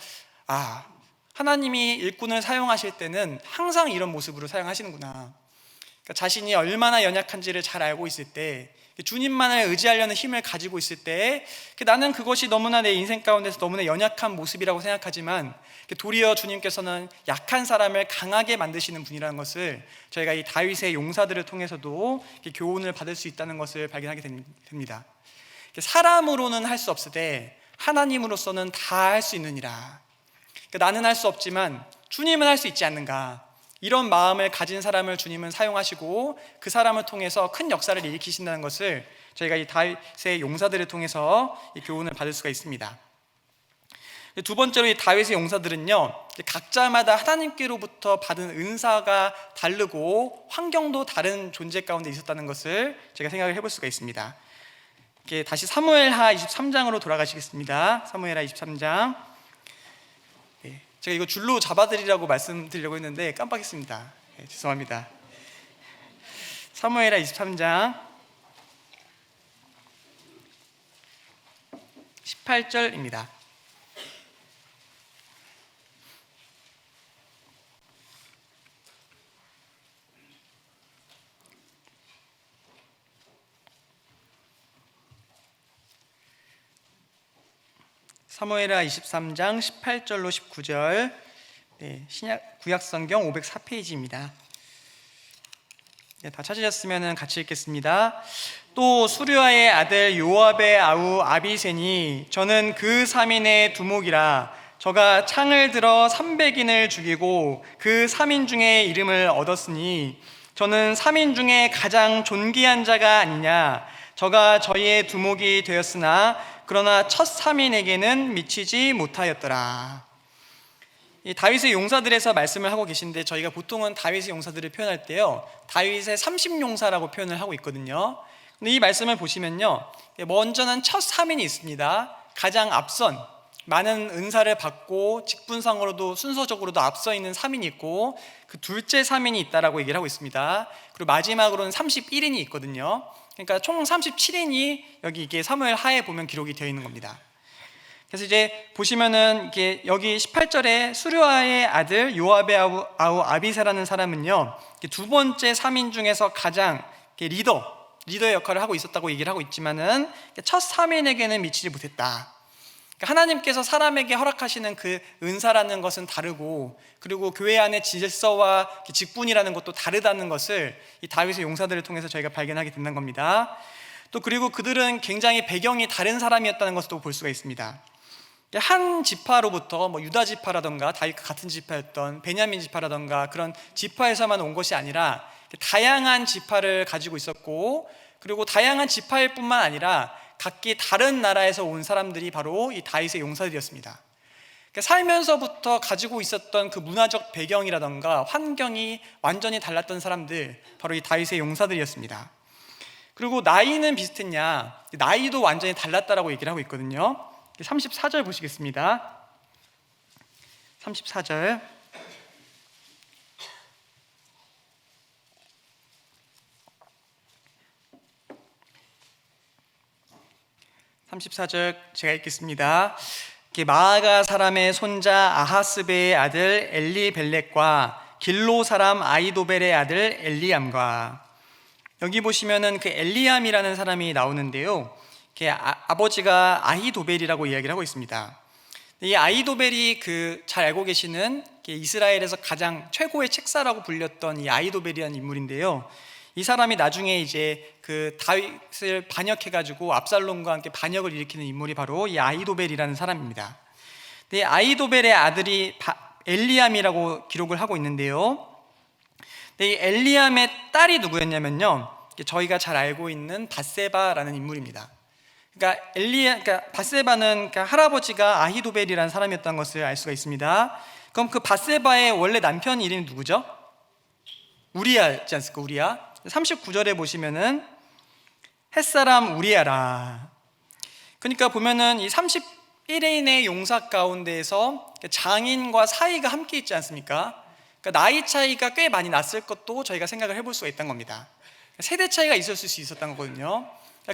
하나님이 일꾼을 사용하실 때는 항상 이런 모습으로 사용하시는구나. 자신이 얼마나 연약한지를 잘 알고 있을 때, 주님만을 의지하려는 힘을 가지고 있을 때 나는 그것이 너무나 내 인생 가운데서 너무나 연약한 모습이라고 생각하지만 도리어 주님께서는 약한 사람을 강하게 만드시는 분이라는 것을 저희가 이 다윗의 용사들을 통해서도 교훈을 받을 수 있다는 것을 발견하게 됩니다. 사람으로는 할 수 없으되 하나님으로서는 다 할 수 있느니라. 나는 할 수 없지만 주님은 할 수 있지 않는가, 이런 마음을 가진 사람을 주님은 사용하시고 그 사람을 통해서 큰 역사를 일으키신다는 것을 저희가 이 다윗의 용사들을 통해서 이 교훈을 받을 수가 있습니다. 두 번째로 이 다윗의 용사들은요, 각자마다 하나님께로부터 받은 은사가 다르고 환경도 다른 존재 가운데 있었다는 것을 제가 생각을 해볼 수가 있습니다. 다시 사무엘하 23장으로 돌아가시겠습니다. 사무엘하 23장. 제가 이거 줄로 잡아드리라고 말씀드리려고 했는데 깜빡했습니다. 죄송합니다. 사무엘하 23장 18절입니다. 사무엘하 23장 18절로 19절, 구약성경 504페이지입니다. 다 찾으셨으면 같이 읽겠습니다. 또 수르야의 아들 요압의 아우 아비새니 저는 그 3인의 두목이라 저가 창을 들어 300인을 죽이고 그 3인 중에 이름을 얻었으니 저는 3인 중에 가장 존귀한 자가 아니냐. 저가 저희의 두목이 되었으나 그러나 첫 3인에게는 미치지 못하였더라. 이 다윗의 용사들에서 말씀을 하고 계신데 저희가 보통은 다윗의 용사들을 표현할 때요, 다윗의 30용사라고 표현을 하고 있거든요. 근데 이 말씀을 보시면요, 먼저는 첫 3인이 있습니다. 가장 앞선, 많은 은사를 받고 직분상으로도 순서적으로도 앞서 있는 3인이 있고, 그 둘째 3인이 있다라고 얘기를 하고 있습니다. 그리고 마지막으로는 31인이 있거든요. 그러니까 총 37인이 여기 이게 사무엘 하에 보면 기록이 되어 있는 겁니다. 그래서 이제 보시면은 이게 여기 18절에 수르야의 아들 요압의 아우 아비새라는 사람은요, 두 번째 3인 중에서 가장 리더의 역할을 하고 있었다고 얘기를 하고 있지만은 첫 3인에게는 미치지 못했다. 하나님께서 사람에게 허락하시는 그 은사라는 것은 다르고, 그리고 교회 안의 질서와 직분이라는 것도 다르다는 것을 이 다윗의 용사들을 통해서 저희가 발견하게 된다는 겁니다. 또 그리고 그들은 굉장히 배경이 다른 사람이었다는 것도 볼 수가 있습니다. 한 지파로부터 유다 지파라던가 다윗과 같은 지파였던 베냐민 지파라던가 그런 지파에서만 온 것이 아니라 다양한 지파를 가지고 있었고, 그리고 다양한 지파일 뿐만 아니라 각기 다른 나라에서 온 사람들이 바로 이 다윗의 용사들이었습니다. 살면서부터 가지고 있었던 그 문화적 배경이라던가 환경이 완전히 달랐던 사람들, 바로 이 다윗의 용사들이었습니다. 그리고 나이는 비슷했냐? 나이도 완전히 달랐다라고 얘기를 하고 있거든요. 34절 보시겠습니다. 34절. 제가 읽겠습니다. 마아가 사람의 손자 아하스베의 아들 엘리벨렉과 길로 사람 아히도벨의 아들 엘리암과, 여기 보시면은 그 엘리암이라는 사람이 나오는데요, 아버지가 아히도벨이라고 이야기를 하고 있습니다. 이 아히도벨이 잘 알고 계시는 이스라엘에서 가장 최고의 책사라고 불렸던 이 아히도벨이라는 인물인데요, 이 사람이 나중에 이제 다윗을 반역해가지고 압살롬과 함께 반역을 일으키는 인물이 바로 이 아히도벨이라는 사람입니다. 이 아히도벨의 아들이 엘리암이라고 기록을 하고 있는데요, 이 엘리암의 딸이 누구였냐면요, 저희가 잘 알고 있는 밧세바라는 인물입니다. 그러니까 밧세바는 할아버지가 아히도벨이라는 사람이었던 것을 알 수가 있습니다. 그럼 그 밧세바의 원래 남편 이름이 누구죠? 우리야였지 않습니까? 우리야. 39절에 보시면은 햇사람 우리야라. 그러니까 보면은 이 31인의 용사 가운데에서 장인과 사위가 함께 있지 않습니까? 그러니까 나이 차이가 꽤 많이 났을 것도 저희가 생각을 해볼 수가 있던 겁니다. 세대 차이가 있었을 수 있었던 거거든요.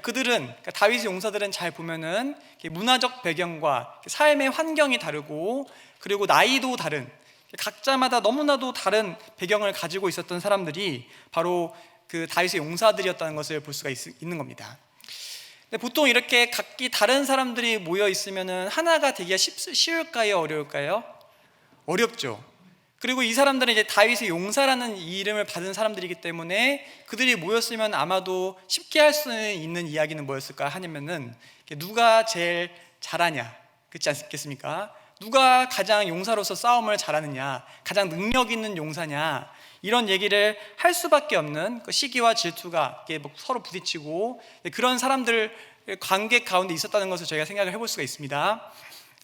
그들은, 다윗의 용사들은 잘 보면은 문화적 배경과 삶의 환경이 다르고, 그리고 나이도 다른, 각자마다 너무나도 다른 배경을 가지고 있었던 사람들이 바로 다윗의 용사들이었다는 것을 볼 수가 있는 겁니다. 근데 보통 이렇게 각기 다른 사람들이 모여 있으면은 하나가 되기가 쉬울까요? 어려울까요? 어렵죠. 그리고 이 사람들은 이제 다윗의 용사라는 이름을 받은 사람들이기 때문에 그들이 모였으면 아마도 쉽게 할 수 있는 이야기는 뭐였을까 하냐면은, 누가 제일 잘하냐, 그렇지 않겠습니까? 누가 가장 용사로서 싸움을 잘하느냐, 가장 능력 있는 용사냐, 이런 얘기를 할 수밖에 없는 시기와 질투가 서로 부딪히고 그런 사람들 관계 가운데 있었다는 것을 저희가 생각을 해볼 수가 있습니다.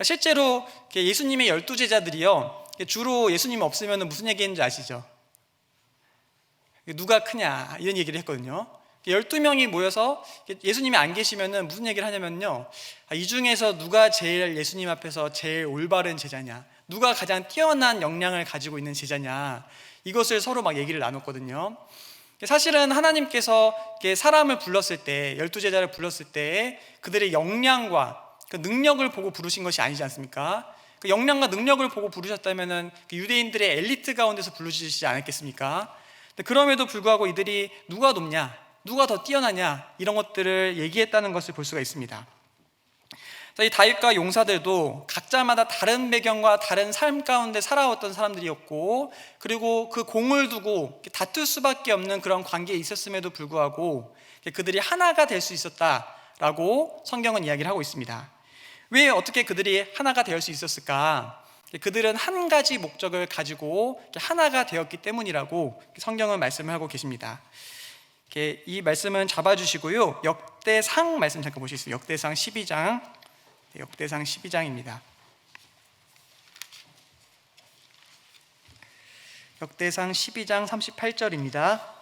실제로 예수님의 12제자들이요, 주로 예수님 없으면 무슨 얘기했는지 아시죠? 누가 크냐, 이런 얘기를 했거든요. 12명이 모여서 예수님이 안 계시면 무슨 얘기를 하냐면요, 이 중에서 누가 제일 예수님 앞에서 제일 올바른 제자냐, 누가 가장 뛰어난 역량을 가지고 있는 제자냐, 이것을 서로 막 얘기를 나눴거든요. 사실은 하나님께서 사람을 불렀을 때, 12제자를 불렀을 때 그들의 역량과 그 능력을 보고 부르신 것이 아니지 않습니까? 그 역량과 능력을 보고 부르셨다면 유대인들의 엘리트 가운데서 부르시지 않았겠습니까? 그럼에도 불구하고 이들이 누가 높냐, 누가 더 뛰어나냐, 이런 것들을 얘기했다는 것을 볼 수가 있습니다. 이 다윗과 용사들도 각자마다 다른 배경과 다른 삶 가운데 살아왔던 사람들이었고, 그리고 그 공을 두고 다툴 수밖에 없는 그런 관계에 있었음에도 불구하고 그들이 하나가 될 수 있었다라고 성경은 이야기를 하고 있습니다. 왜 어떻게 그들이 하나가 될 수 있었을까? 그들은 한 가지 목적을 가지고 하나가 되었기 때문이라고 성경은 말씀을 하고 계십니다. 이 말씀은 잡아주시고요, 역대상 말씀 잠깐 보시겠습니다. 역대상 12장, 역대상 12장입니다. 역대상 12장 38절입니다.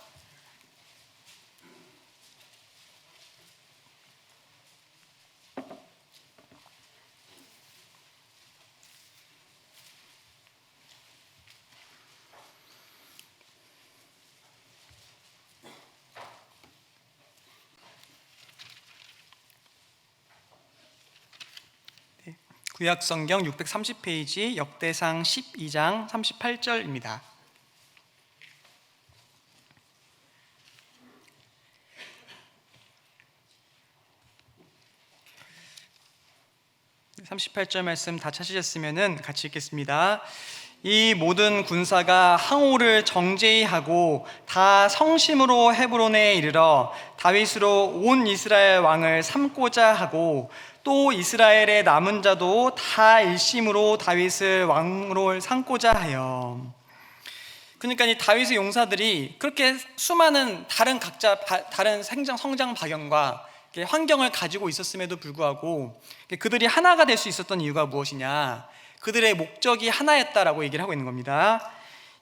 구약성경 630페이지 역대상 12장 38절입니다. (38절) 말씀 다 찾으셨으면 같이 읽겠습니다. 이 모든 군사가 항오를 정제히 하고 다 성심으로 헤브론에 이르러 다윗으로 온 이스라엘 왕을 삼고자 하고, 또 이스라엘의 남은 자도 다 일심으로 다윗을 왕으로 삼고자 하여. 그러니까 이 다윗의 용사들이 그렇게 수많은 각자 다른 성장 배경과 환경을 가지고 있었음에도 불구하고 그들이 하나가 될 수 있었던 이유가 무엇이냐? 그들의 목적이 하나였다라고 얘기를 하고 있는 겁니다.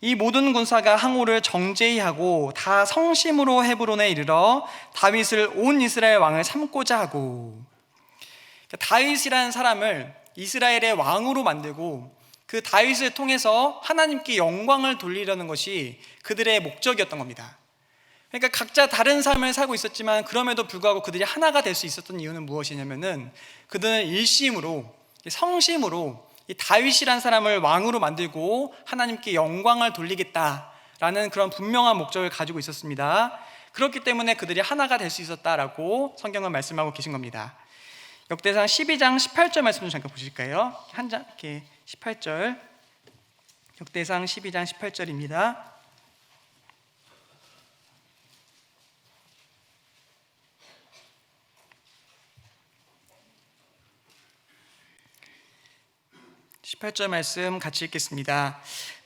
이 모든 군사가 항오를 정제히 하고 다 성심으로 헤브론에 이르러 다윗을 온 이스라엘 왕을 삼고자 하고. 다윗이라는 사람을 이스라엘의 왕으로 만들고 그 다윗을 통해서 하나님께 영광을 돌리려는 것이 그들의 목적이었던 겁니다. 그러니까 각자 다른 삶을 살고 있었지만 그럼에도 불구하고 그들이 하나가 될 수 있었던 이유는 무엇이냐면은, 그들은 일심으로 성심으로 이 다윗이란 사람을 왕으로 만들고 하나님께 영광을 돌리겠다라는 그런 분명한 목적을 가지고 있었습니다. 그렇기 때문에 그들이 하나가 될 수 있었다라고 성경은 말씀하고 계신 겁니다. 역대상 12장 18절 말씀 좀 잠깐 보실까요? 한 장 이렇게 18절. 역대상 12장 18절입니다. 말씀 같이 읽겠습니다.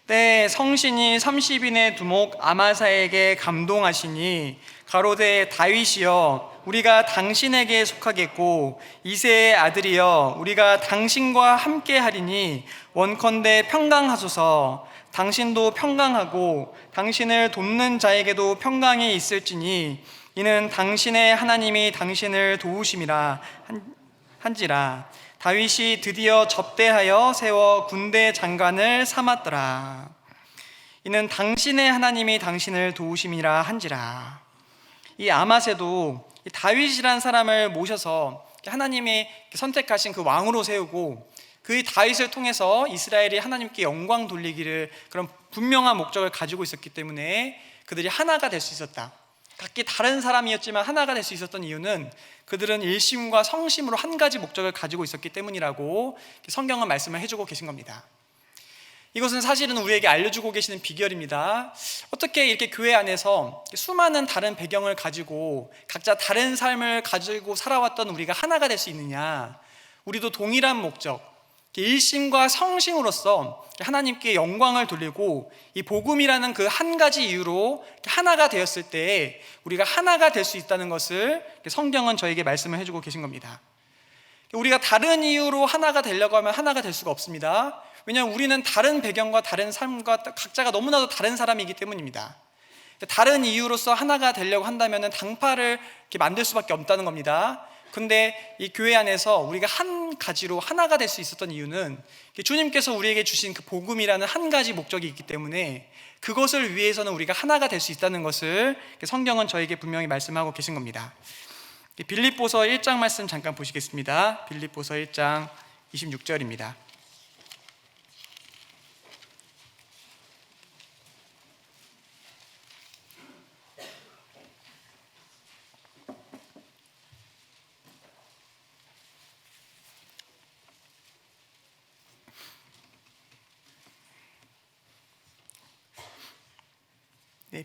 때 성신이 30인의 두목 아마사에게 감동하시니 가로되 다윗이여 우리가 당신에게 속하겠고 이새의 아들이여 우리가 당신과 함께 하리니 원컨대 평강하소서. 당신도 평강하고 당신을 돕는 자에게도 평강이 있을지니 이는 당신의 하나님이 당신을 도우심이라 한지라. 다윗이 드디어 접대하여 세워 군대 장관을 삼았더라. 이는 당신의 하나님이 당신을 도우심이라 한지라. 이 아마새도 다윗이란 사람을 모셔서 하나님이 선택하신 그 왕으로 세우고 그 다윗을 통해서 이스라엘이 하나님께 영광 돌리기를 그런 분명한 목적을 가지고 있었기 때문에 그들이 하나가 될 수 있었다. 각기 다른 사람이었지만 하나가 될 수 있었던 이유는 그들은 일심과 성심으로 한 가지 목적을 가지고 있었기 때문이라고 성경은 말씀을 해주고 계신 겁니다. 이것은 사실은 우리에게 알려주고 계시는 비결입니다. 어떻게 이렇게 교회 안에서 수많은 다른 배경을 가지고 각자 다른 삶을 가지고 살아왔던 우리가 하나가 될 수 있느냐. 우리도 동일한 목적, 일심과 성심으로서 하나님께 영광을 돌리고 이 복음이라는 그 한 가지 이유로 하나가 되었을 때 우리가 하나가 될 수 있다는 것을 성경은 저에게 말씀을 해주고 계신 겁니다. 우리가 다른 이유로 하나가 되려고 하면 하나가 될 수가 없습니다. 왜냐하면 우리는 다른 배경과 다른 삶과 각자가 너무나도 다른 사람이기 때문입니다. 다른 이유로서 하나가 되려고 한다면 당파를 이렇게 만들 수밖에 없다는 겁니다. 근데 이 교회 안에서 우리가 한 가지로 하나가 될 수 있었던 이유는 주님께서 우리에게 주신 그 복음이라는 한 가지 목적이 있기 때문에 그것을 위해서는 우리가 하나가 될 수 있다는 것을 성경은 저에게 분명히 말씀하고 계신 겁니다. 빌립보서 1장 말씀 잠깐 보시겠습니다. 빌립보서 1장 26절입니다.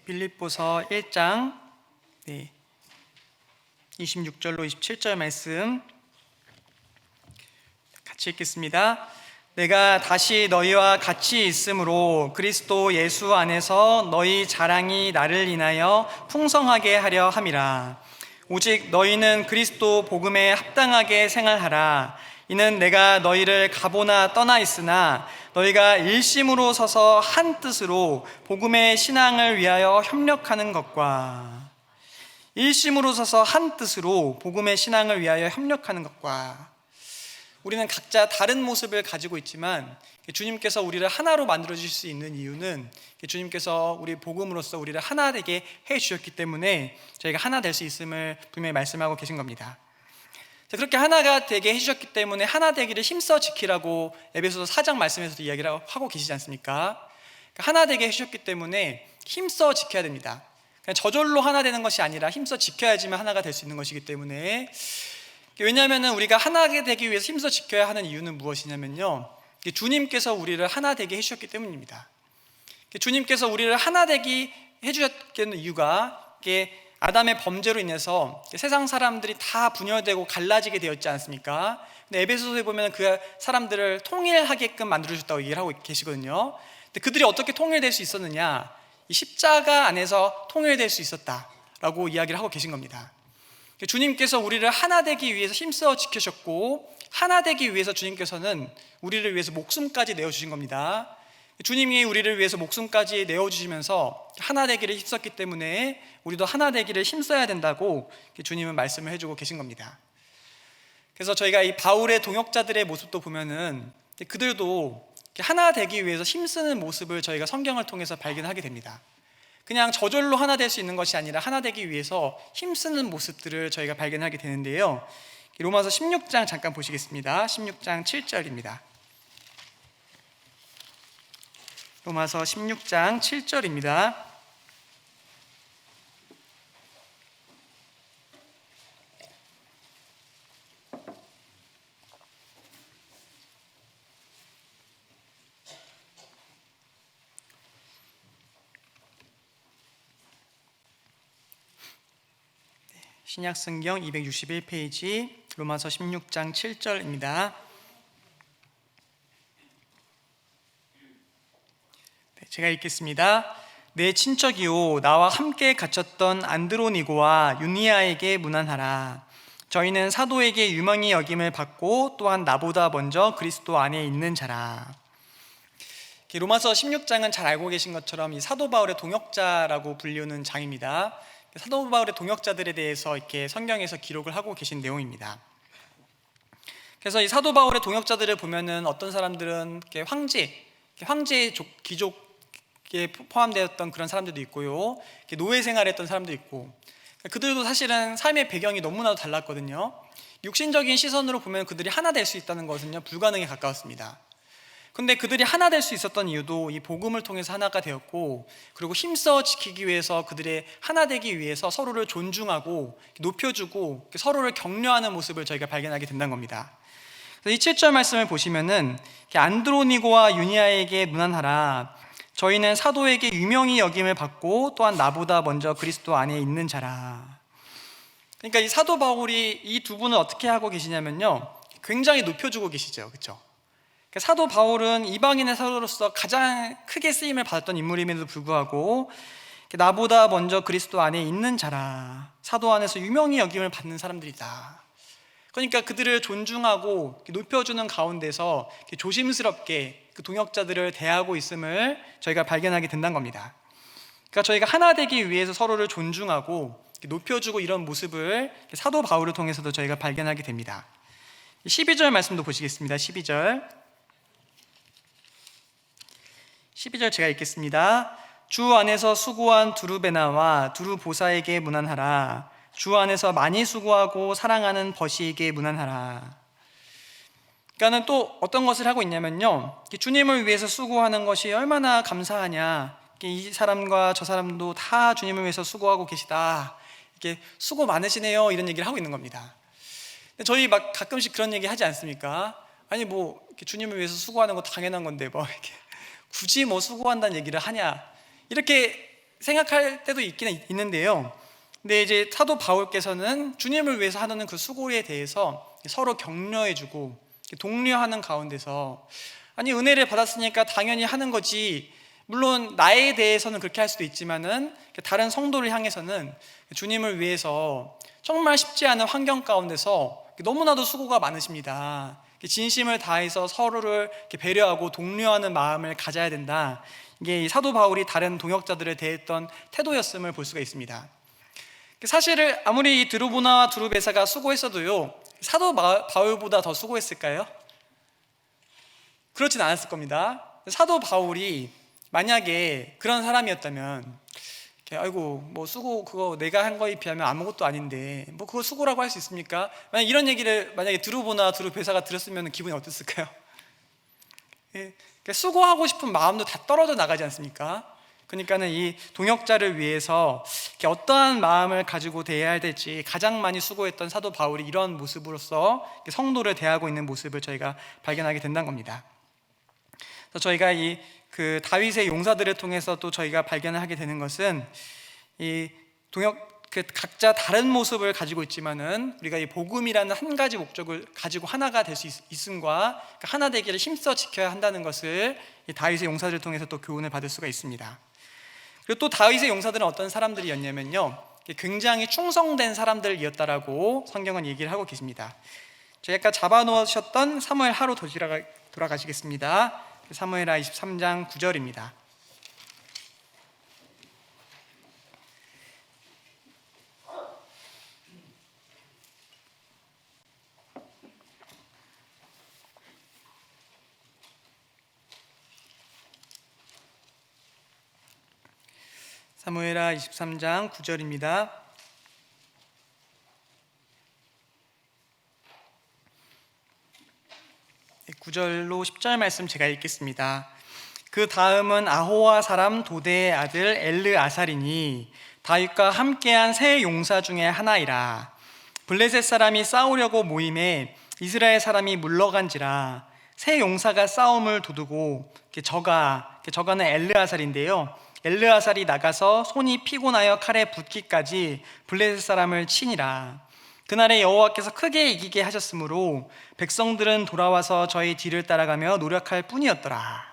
빌립보서 1장 26절로 27절 말씀 같이 읽겠습니다. 내가 다시 너희와 같이 있으므로 그리스도 예수 안에서 너희 자랑이 나를 인하여 풍성하게 하려 함이라. 오직 너희는 그리스도 복음에 합당하게 생활하라. 이는 내가 너희를 가보나 떠나 있으나 너희가 일심으로 서서 한 뜻으로 복음의 신앙을 위하여 협력하는 것과 일심으로 서서 한 뜻으로 복음의 신앙을 위하여 협력하는 것과 우리는 각자 다른 모습을 가지고 있지만 주님께서 우리를 하나로 만들어 주실 수 있는 이유는 주님께서 우리 복음으로써 우리를 하나 되게 해 주셨기 때문에 저희가 하나 될 수 있음을 분명히 말씀하고 계신 겁니다. 그렇게 하나가 되게 해주셨기 때문에 하나 되기를 힘써 지키라고 에베소서 4장 말씀에서도 이야기를 하고 계시지 않습니까? 하나 되게 해주셨기 때문에 힘써 지켜야 됩니다. 그냥 저절로 하나 되는 것이 아니라 힘써 지켜야지만 하나가 될 수 있는 것이기 때문에 왜냐하면 우리가 하나 되기 위해서 힘써 지켜야 하는 이유는 무엇이냐면요, 주님께서 우리를 하나 되게 해주셨기 때문입니다. 주님께서 우리를 하나 되게 해주셨는 이유가 아담의 범죄로 인해서 세상 사람들이 다 분열되고 갈라지게 되었지 않습니까? 근데 에베소서에 보면 그 사람들을 통일하게끔 만들어주셨다고 얘기를 하고 계시거든요. 근데 그들이 어떻게 통일될 수 있었느냐? 이 십자가 안에서 통일될 수 있었다라고 이야기를 하고 계신 겁니다. 주님께서 우리를 하나 되기 위해서 힘써 지키셨고 하나 되기 위해서 주님께서는 우리를 위해서 목숨까지 내어주신 겁니다. 주님이 우리를 위해서 목숨까지 내어주시면서 하나 되기를 힘썼기 때문에 우리도 하나 되기를 힘써야 된다고 주님은 말씀을 해주고 계신 겁니다. 그래서 저희가 이 바울의 동역자들의 모습도 보면은 그들도 하나 되기 위해서 힘쓰는 모습을 저희가 성경을 통해서 발견하게 됩니다. 그냥 저절로 하나 될 수 있는 것이 아니라 하나 되기 위해서 힘쓰는 모습들을 저희가 발견하게 되는데요, 로마서 16장 잠깐 보시겠습니다. 16장 7절입니다. 로마서 16장 7절입니다. 신약성경 261페이지 로마서 16장 7절입니다. 제가 읽겠습니다. 내 친척이요 나와 함께 갇혔던 안드로니고와 유니아에게 문안하라. 저희는 사도에게 유명히 여김을 받고 또한 나보다 먼저 그리스도 안에 있는 자라. 로마서 16장은 잘 알고 계신 것처럼 이 사도 바울의 동역자라고 불리우는 장입니다. 사도 바울의 동역자들에 대해서 이렇게 성경에서 기록을 하고 계신 내용입니다. 그래서 이 사도 바울의 동역자들을 보면은 어떤 사람들은 이렇게 황제 귀족에 포함되었던 그런 사람들도 있고요, 노예 생활했던 사람도 있고, 그들도 사실은 삶의 배경이 너무나도 달랐거든요. 육신적인 시선으로 보면 그들이 하나 될 수 있다는 것은요 불가능에 가까웠습니다. 근데 그들이 하나 될 수 있었던 이유도 이 복음을 통해서 하나가 되었고, 그리고 힘써 지키기 위해서 그들의 하나 되기 위해서 서로를 존중하고 높여주고 서로를 격려하는 모습을 저희가 발견하게 된다는 겁니다. 그래서 이 7절 말씀을 보시면은 안드로니고와 유니아에게 문안하라. 저희는 사도에게 유명히 여김을 받고 또한 나보다 먼저 그리스도 안에 있는 자라. 그러니까 이 사도 바울이 이 두 분을 어떻게 하고 계시냐면요, 굉장히 높여주고 계시죠, 그렇죠? 사도 바울은 이방인의 사도로서 가장 크게 쓰임을 받았던 인물임에도 불구하고 나보다 먼저 그리스도 안에 있는 자라, 사도 안에서 유명히 여김을 받는 사람들이다. 그러니까 그들을 존중하고 높여주는 가운데서 조심스럽게 그 동역자들을 대하고 있음을 저희가 발견하게 된다는 겁니다. 그러니까 저희가 하나 되기 위해서 서로를 존중하고 높여주고 이런 모습을 사도 바울을 통해서도 저희가 발견하게 됩니다. 12절 말씀도 보시겠습니다. 12절 제가 읽겠습니다. 주 안에서 수고한 두루베나와 두루보사에게 문안하라. 주 안에서 많이 수고하고 사랑하는 버시에게 문안하라. 그러니까는 또 어떤 것을 하고 있냐면요, 주님을 위해서 수고하는 것이 얼마나 감사하냐, 이 사람과 저 사람도 다 주님을 위해서 수고하고 계시다, 이렇게 수고 많으시네요, 이런 얘기를 하고 있는 겁니다. 저희 막 가끔씩 그런 얘기 하지 않습니까? 아니 뭐 주님을 위해서 수고하는 거 당연한 건데 뭐 이렇게 굳이 뭐 수고한다는 얘기를 하냐, 이렇게 생각할 때도 있기는 있는데요. 근데 이제 사도 바울께서는 주님을 위해서 하는 그 수고에 대해서 서로 격려해주고 독려하는 가운데서, 아니 은혜를 받았으니까 당연히 하는 거지, 물론 나에 대해서는 그렇게 할 수도 있지만은 다른 성도를 향해서는 주님을 위해서 정말 쉽지 않은 환경 가운데서 너무나도 수고가 많으십니다. 진심을 다해서 서로를 배려하고 독려하는 마음을 가져야 된다. 이게 사도 바울이 다른 동역자들에 대했던 태도였음을 볼 수가 있습니다. 사실 아무리 이 드루보나와 두루베사가 수고했어도요, 사도 바울보다 더 수고했을까요? 그렇진 않았을 겁니다. 사도 바울이 만약에 그런 사람이었다면, 아이고 뭐 수고 그거 내가 한 거에 비하면 아무것도 아닌데 뭐 그거 수고라고 할 수 있습니까? 만약 이런 얘기를 만약에 드루보나 두루베사가 들었으면 기분이 어땠을까요? 수고하고 싶은 마음도 다 떨어져 나가지 않습니까? 그러니까는 이 동역자를 위해서 어떠한 마음을 가지고 대해야 될지 가장 많이 수고했던 사도 바울이 이런 모습으로서 성도를 대하고 있는 모습을 저희가 발견하게 된다는 겁니다. 그래서 저희가 그 다윗의 용사들을 통해서 또 저희가 발견을 하게 되는 것은, 이 각자 다른 모습을 가지고 있지만은 우리가 이 복음이라는 한 가지 목적을 가지고 하나가 될 수 있음과 하나 되기를 힘써 지켜야 한다는 것을 이 다윗의 용사들을 통해서 또 교훈을 받을 수가 있습니다. 그리고 또 다윗의 용사들은 어떤 사람들이었냐면요, 굉장히 충성된 사람들이었다라고 성경은 얘기를 하고 계십니다. 저희 아까 잡아놓으셨던 사무엘 하로 돌아가시겠습니다. 사무엘하 23장 9절입니다. 사무엘하 23장 9절입니다. 9절로 10절 말씀 제가 읽겠습니다. 그 다음은 아호와 사람 도대의 아들 엘르아살이니 다윗과 함께한 세 용사 중에 하나이라. 블레셋 사람이 싸우려고 모임에 이스라엘 사람이 물러간지라. 세 용사가 싸움을 도두고 저가는 엘르아살인데요, 엘르아살이 나가서 손이 피곤하여 칼에 붙기까지 블레셋 사람을 치니라. 그날에 여호와께서 크게 이기게 하셨으므로 백성들은 돌아와서 저희 뒤를 따라가며 노력할 뿐이었더라.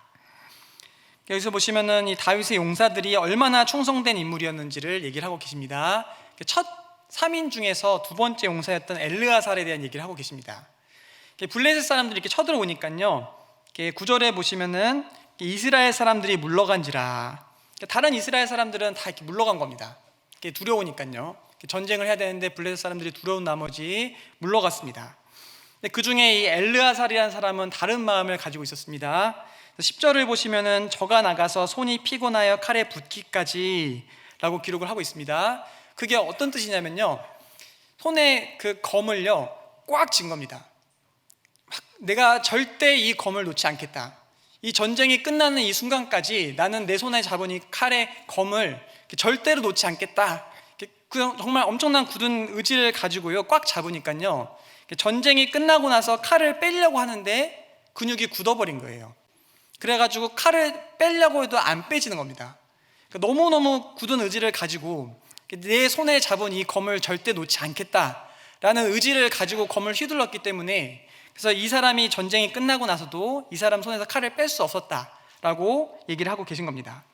여기서 보시면은 이 다윗의 용사들이 얼마나 충성된 인물이었는지를 얘기를 하고 계십니다. 첫 3인 중에서 두 번째 용사였던 엘르아살에 대한 얘기를 하고 계십니다. 블레셋 사람들이 이렇게 쳐들어오니까요, 9절에 보시면은 이스라엘 사람들이 물러간지라. 다른 이스라엘 사람들은 다 이렇게 물러간 겁니다. 두려우니까요. 전쟁을 해야 되는데 블레셋 사람들이 두려운 나머지 물러갔습니다. 그 중에 이 엘르아살이라는 사람은 다른 마음을 가지고 있었습니다. 10절을 보시면은 저가 나가서 손이 피곤하여 칼에 붙기까지 라고 기록을 하고 있습니다. 그게 어떤 뜻이냐면요, 손에 그 검을요 꽉 쥔 겁니다. 내가 절대 이 검을 놓지 않겠다, 이 전쟁이 끝나는 이 순간까지 나는 내 손에 잡은 이 칼의 검을 절대로 놓지 않겠다, 정말 엄청난 굳은 의지를 가지고요 꽉 잡으니까요, 전쟁이 끝나고 나서 칼을 빼려고 하는데 근육이 굳어버린 거예요. 그래가지고 칼을 빼려고 해도 안 빼지는 겁니다. 너무너무 굳은 의지를 가지고 내 손에 잡은 이 검을 절대 놓지 않겠다라는 의지를 가지고 검을 휘둘렀기 때문에, 그래서 이 사람이 전쟁이 끝나고 나서도 이 사람 손에서 칼을 뺄 수 없었다라고 얘기를 하고 계신 겁니다.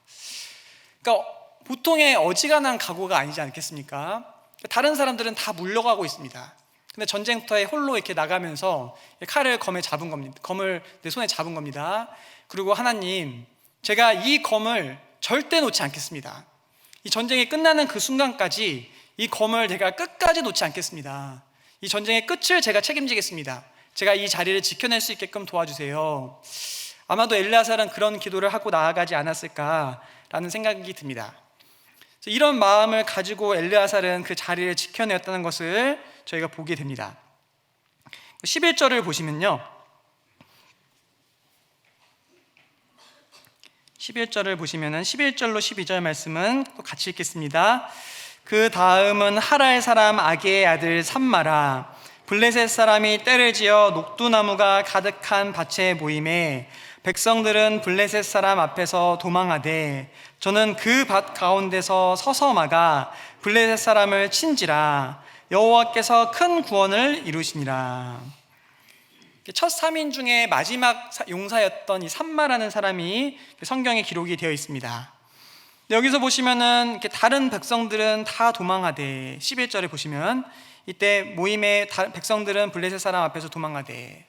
그러니까 보통의 어지간한 각오가 아니지 않겠습니까? 다른 사람들은 다 물러가고 있습니다. 근데 전쟁터에 홀로 이렇게 나가면서 칼을 검에 잡은 겁니다. 검을 내 손에 잡은 겁니다. 그리고 하나님, 제가 이 검을 절대 놓지 않겠습니다. 이 전쟁이 끝나는 그 순간까지 이 검을 제가 끝까지 놓지 않겠습니다. 이 전쟁의 끝을 제가 책임지겠습니다. 제가 이 자리를 지켜낼 수 있게끔 도와주세요. 아마도 엘르아살은 그런 기도를 하고 나아가지 않았을까라는 생각이 듭니다. 이런 마음을 가지고 엘르아살은 그 자리를 지켜냈다는 것을 저희가 보게 됩니다. 11절을 보시면요, 11절을 보시면은 11절로 12절 말씀은 또 같이 읽겠습니다. 그 다음은 하랄 사람 아게의 아들 삼마라. 블레셋 사람이 떼를 지어 녹두나무가 가득한 밭에 모임에 백성들은 블레셋 사람 앞에서 도망하되 저는 그 밭 가운데서 서서 막아 블레셋 사람을 친지라. 여호와께서 큰 구원을 이루시니라. 첫 3인 중에 마지막 용사였던 이 삼마라는 사람이 성경에 기록이 되어 있습니다. 여기서 보시면은 이렇게 다른 백성들은 다 도망하되, 11절에 보시면 이때 모임의 백성들은 블레셋 사람 앞에서 도망하되,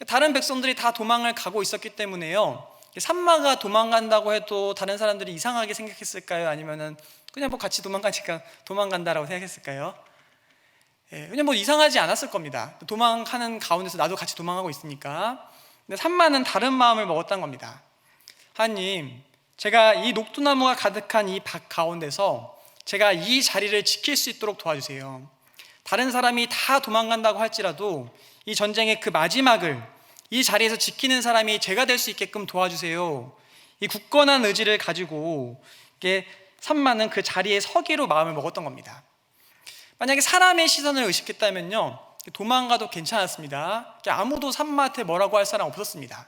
다른 백성들이 다 도망을 가고 있었기 때문에요, 삼마가 도망간다고 해도 다른 사람들이 이상하게 생각했을까요? 아니면은 그냥 뭐 같이 도망가니까 도망간다라고 생각했을까요? 그냥 뭐 이상하지 않았을 겁니다. 도망하는 가운데서 나도 같이 도망하고 있으니까. 근데 삼마는 다른 마음을 먹었던 겁니다. 하나님, 제가 이 녹두나무가 가득한 이 밭 가운데서 제가 이 자리를 지킬 수 있도록 도와주세요. 다른 사람이 다 도망간다고 할지라도 이 전쟁의 그 마지막을 이 자리에서 지키는 사람이 제가 될 수 있게끔 도와주세요. 이 굳건한 의지를 가지고 삼마는 그 자리에 서기로 마음을 먹었던 겁니다. 만약에 사람의 시선을 의식했다면요, 도망가도 괜찮았습니다. 아무도 삼마한테 뭐라고 할 사람 없었습니다.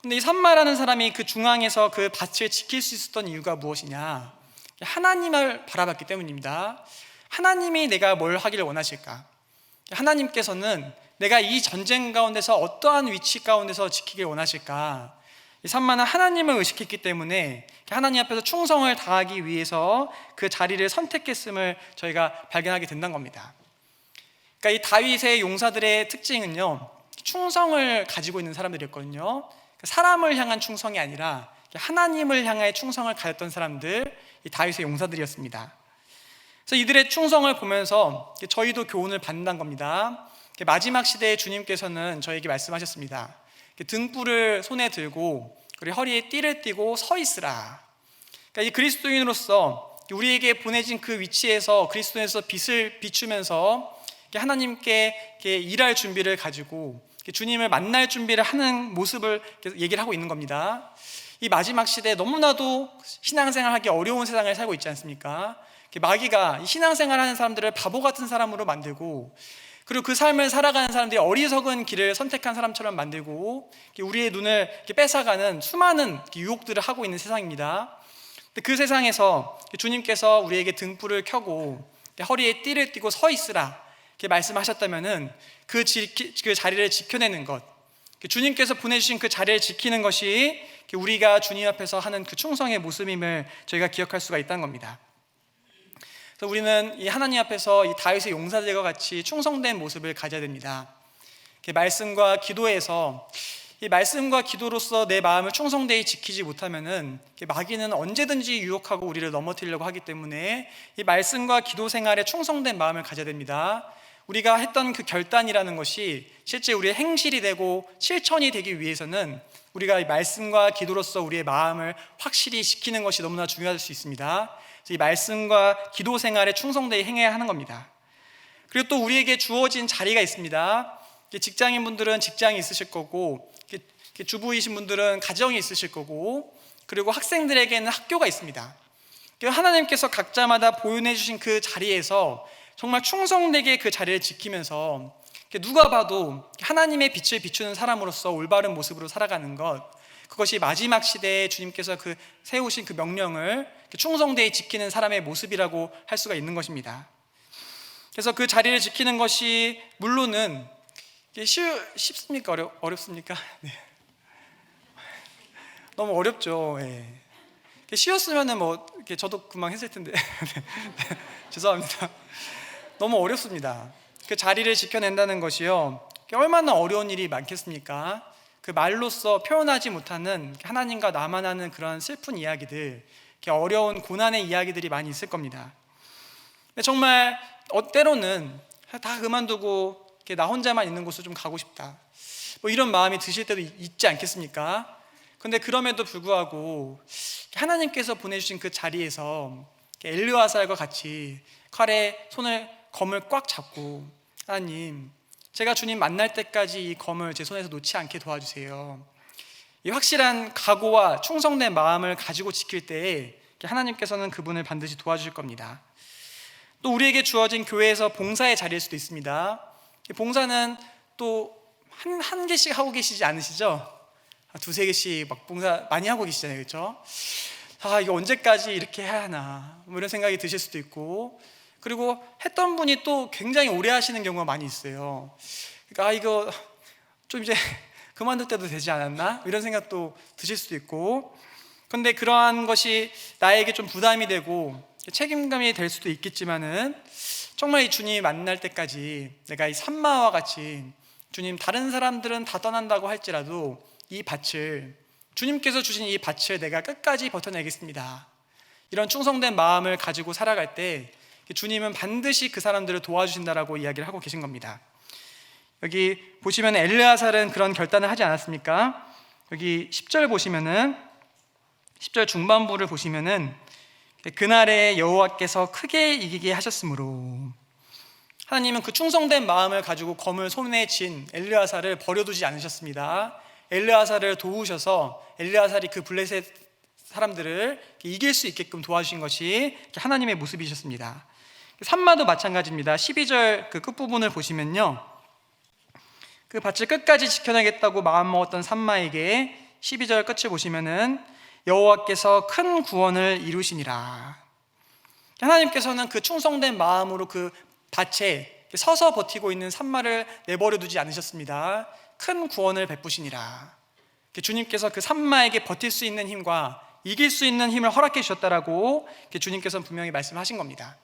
근데 이 삼마라는 사람이 그 중앙에서 그 밭을 지킬 수 있었던 이유가 무엇이냐? 하나님을 바라봤기 때문입니다. 하나님이 내가 뭘 하기를 원하실까? 하나님께서는 내가 이 전쟁 가운데서 어떠한 위치 가운데서 지키길 원하실까? 이 삼마는 하나님을 의식했기 때문에 하나님 앞에서 충성을 다하기 위해서 그 자리를 선택했음을 저희가 발견하게 된다는 겁니다. 그러니까 이 다윗의 용사들의 특징은요, 충성을 가지고 있는 사람들이었거든요. 사람을 향한 충성이 아니라 하나님을 향하여 충성을 가졌던 사람들, 이 다윗의 용사들이었습니다. 그래서 이들의 충성을 보면서 저희도 교훈을 받는다는 겁니다. 마지막 시대에 주님께서는 저에게 말씀하셨습니다. 등불을 손에 들고 그리고 허리에 띠를 띠고 서 있으라. 그러니까 이 그리스도인으로서 우리에게 보내진 그 위치에서 그리스도인에서 빛을 비추면서 하나님께 일할 준비를 가지고 주님을 만날 준비를 하는 모습을 얘기를 하고 있는 겁니다. 이 마지막 시대에 너무나도 신앙생활하기 어려운 세상을 살고 있지 않습니까? 마귀가 신앙생활하는 사람들을 바보 같은 사람으로 만들고, 그리고 그 삶을 살아가는 사람들이 어리석은 길을 선택한 사람처럼 만들고, 우리의 눈을 뺏어가는 수많은 유혹들을 하고 있는 세상입니다. 그 세상에서 주님께서 우리에게 등불을 켜고 허리에 띠를 띠고 서 있으라 이렇게 말씀하셨다면은 그 자리를 지켜내는 것, 주님께서 보내주신 그 자리를 지키는 것이 우리가 주님 앞에서 하는 그 충성의 모습임을 저희가 기억할 수가 있다는 겁니다. 그래서 우리는 이 하나님 앞에서 이 다윗의 용사들과 같이 충성된 모습을 가져야 됩니다. 말씀과 기도에서 이 말씀과 기도로서 내 마음을 충성되이 지키지 못하면은 마귀는 언제든지 유혹하고 우리를 넘어뜨리려고 하기 때문에 이 말씀과 기도 생활에 충성된 마음을 가져야 됩니다. 우리가 했던 그 결단이라는 것이 실제 우리의 행실이 되고 실천이 되기 위해서는 우리가 이 말씀과 기도로서 우리의 마음을 확실히 지키는 것이 너무나 중요할 수 있습니다. 그래서 이 말씀과 기도 생활에 충성되이 행해야 하는 겁니다. 그리고 또 우리에게 주어진 자리가 있습니다. 직장인분들은 직장이 있으실 거고, 주부이신 분들은 가정이 있으실 거고, 그리고 학생들에게는 학교가 있습니다. 하나님께서 각자마다 보존해 주신 그 자리에서 정말 충성되게 그 자리를 지키면서 누가 봐도 하나님의 빛을 비추는 사람으로서 올바른 모습으로 살아가는 것, 그것이 마지막 시대에 주님께서 그 세우신 그 명령을 충성되이 지키는 사람의 모습이라고 할 수가 있는 것입니다. 그래서 그 자리를 지키는 것이 물론은 쉽습니까? 어렵습니까? 네. 너무 어렵죠. 예. 쉬웠으면은 저도 금방 했을 텐데 죄송합니다. 너무 어렵습니다. 그 자리를 지켜낸다는 것이요, 얼마나 어려운 일이 많겠습니까? 그 말로써 표현하지 못하는 하나님과 나만 하는 그런 슬픈 이야기들, 어려운 고난의 이야기들이 많이 있을 겁니다. 근데 정말 때로는 다 그만두고 나 혼자만 있는 곳으로 좀 가고 싶다, 이런 마음이 드실 때도 있지 않겠습니까? 근데 그럼에도 불구하고 하나님께서 보내주신 그 자리에서 엘르아살과 같이 칼에 검을 꽉 잡고, 하나님, 제가 주님 만날 때까지 이 검을 제 손에서 놓지 않게 도와주세요. 이 확실한 각오와 충성된 마음을 가지고 지킬 때에 하나님께서는 그분을 반드시 도와주실 겁니다. 또 우리에게 주어진 교회에서 봉사의 자리일 수도 있습니다. 봉사는 또 한 개씩 하고 계시지 않으시죠? 두세 개씩 봉사 많이 하고 계시잖아요, 그렇죠? 이거 언제까지 이렇게 해야 하나, 이런 생각이 드실 수도 있고, 그리고 했던 분이 또 굉장히 오래 하시는 경우가 많이 있어요. 그러니까 이거 좀 이제 그만둘 때도 되지 않았나, 이런 생각도 드실 수도 있고, 근데 그러한 것이 나에게 좀 부담이 되고 책임감이 될 수도 있겠지만은, 정말 이 주님 만날 때까지 내가 이 산마와 같이, 주님, 다른 사람들은 다 떠난다고 할지라도 이 밭을, 주님께서 주신 이 밭을 내가 끝까지 버텨내겠습니다, 이런 충성된 마음을 가지고 살아갈 때 주님은 반드시 그 사람들을 도와주신다라고 이야기를 하고 계신 겁니다. 여기 보시면 엘르아살은 그런 결단을 하지 않았습니까? 여기 10절 보시면은, 10절 중반부를 보시면은, 그날에 여호와께서 크게 이기게 하셨으므로, 하나님은 그 충성된 마음을 가지고 검을 손에 쥔 엘르아살을 버려두지 않으셨습니다. 엘르아살을 도우셔서 엘르아살이 그 블레셋 사람들을 이길 수 있게끔 도와주신 것이 하나님의 모습이셨습니다. 산마도 마찬가지입니다. 12절 그 끝부분을 보시면요, 그 밭을 끝까지 지켜내겠다고 마음먹었던 산마에게 12절 끝을 보시면은 여호와께서 큰 구원을 이루시니라. 하나님께서는 그 충성된 마음으로 그 밭에 서서 버티고 있는 산마를 내버려 두지 않으셨습니다. 큰 구원을 베푸시니라. 주님께서 그 산마에게 버틸 수 있는 힘과 이길 수 있는 힘을 허락해 주셨다라고 주님께서는 분명히 말씀하신 겁니다.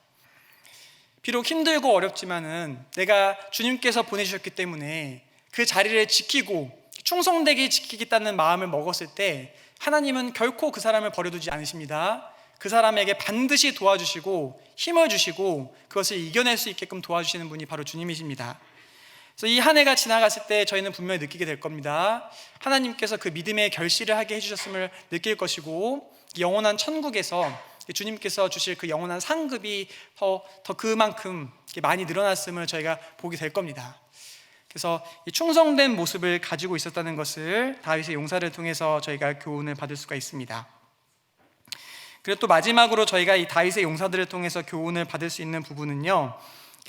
비록 힘들고 어렵지만은 내가 주님께서 보내주셨기 때문에 그 자리를 지키고 충성되게 지키겠다는 마음을 먹었을 때 하나님은 결코 그 사람을 버려두지 않으십니다. 그 사람에게 반드시 도와주시고 힘을 주시고 그것을 이겨낼 수 있게끔 도와주시는 분이 바로 주님이십니다. 그래서 이 한 해가 지나갔을 때 저희는 분명히 느끼게 될 겁니다. 하나님께서 그 믿음의 결실을 하게 해주셨음을 느낄 것이고, 영원한 천국에서 주님께서 주실 그 영원한 상급이 더 그만큼 많이 늘어났음을 저희가 보게 될 겁니다. 그래서 이 충성된 모습을 가지고 있었다는 것을 다윗의 용사를 통해서 저희가 교훈을 받을 수가 있습니다. 그리고 또 마지막으로 저희가 이 다윗의 용사들을 통해서 교훈을 받을 수 있는 부분은요,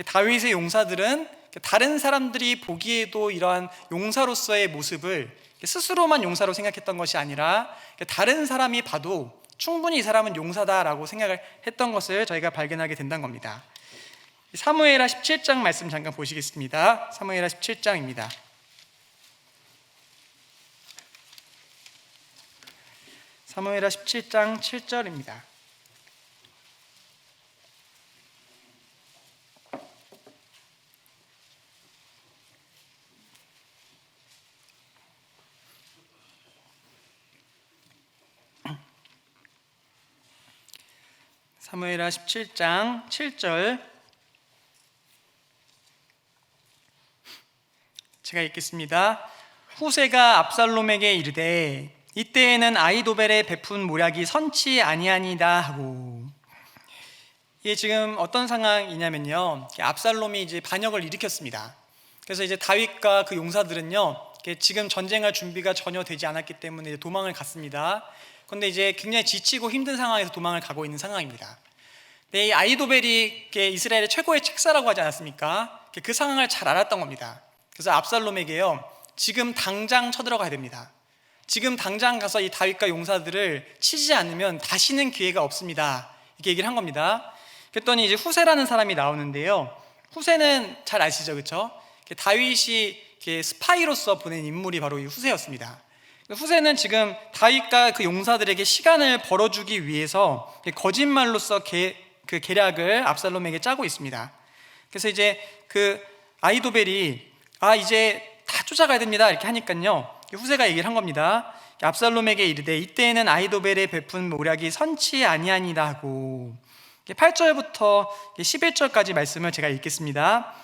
다윗의 용사들은 다른 사람들이 보기에도 이러한 용사로서의 모습을 스스로만 용사로 생각했던 것이 아니라 다른 사람이 봐도 충분히 이 사람은 용사다라고 생각을 했던 것을 저희가 발견하게 된다는 겁니다. 사무엘하 17장 말씀 잠깐 보시겠습니다. 사무엘하 17장입니다. 사무엘하 17장 7절입니다. 사무엘하 17장 7절 제가 읽겠습니다. 후세가 압살롬에게 이르되 이때에는 아히도벨의 베푼 모략이 선치 아니하니이다 하고, 이게 지금 어떤 상황이냐면요, 압살롬이 이제 반역을 일으켰습니다. 그래서 이제 다윗과 그 용사들은요, 지금 전쟁할 준비가 전혀 되지 않았기 때문에 이제 도망을 갔습니다. 그런데 이제 굉장히 지치고 힘든 상황에서 도망을 가고 있는 상황입니다. 근데 이 아히도벨이 이스라엘의 최고의 책사라고 하지 않았습니까? 그 상황을 잘 알았던 겁니다. 그래서 압살롬에게요, 지금 당장 쳐들어가야 됩니다. 지금 당장 가서 이 다윗과 용사들을 치지 않으면 다시는 기회가 없습니다. 이렇게 얘기를 한 겁니다. 그랬더니 이제 후세라는 사람이 나오는데요, 후세는 잘 아시죠, 그렇죠? 다윗이 스파이로서 보낸 인물이 바로 이 후세였습니다. 후세는 지금 다윗과 그 용사들에게 시간을 벌어주기 위해서 거짓말로서 그 계략을 압살롬에게 짜고 있습니다. 그래서 이제 그 아히도벨이 이제 다 쫓아가야 됩니다 이렇게 하니까요, 후세가 얘기를 한 겁니다. 압살롬에게 이르되 이때에는 아히도벨의 베푼 모략이 선치 아니하니이다 하고, 8절부터 11절까지 말씀을 제가 읽겠습니다.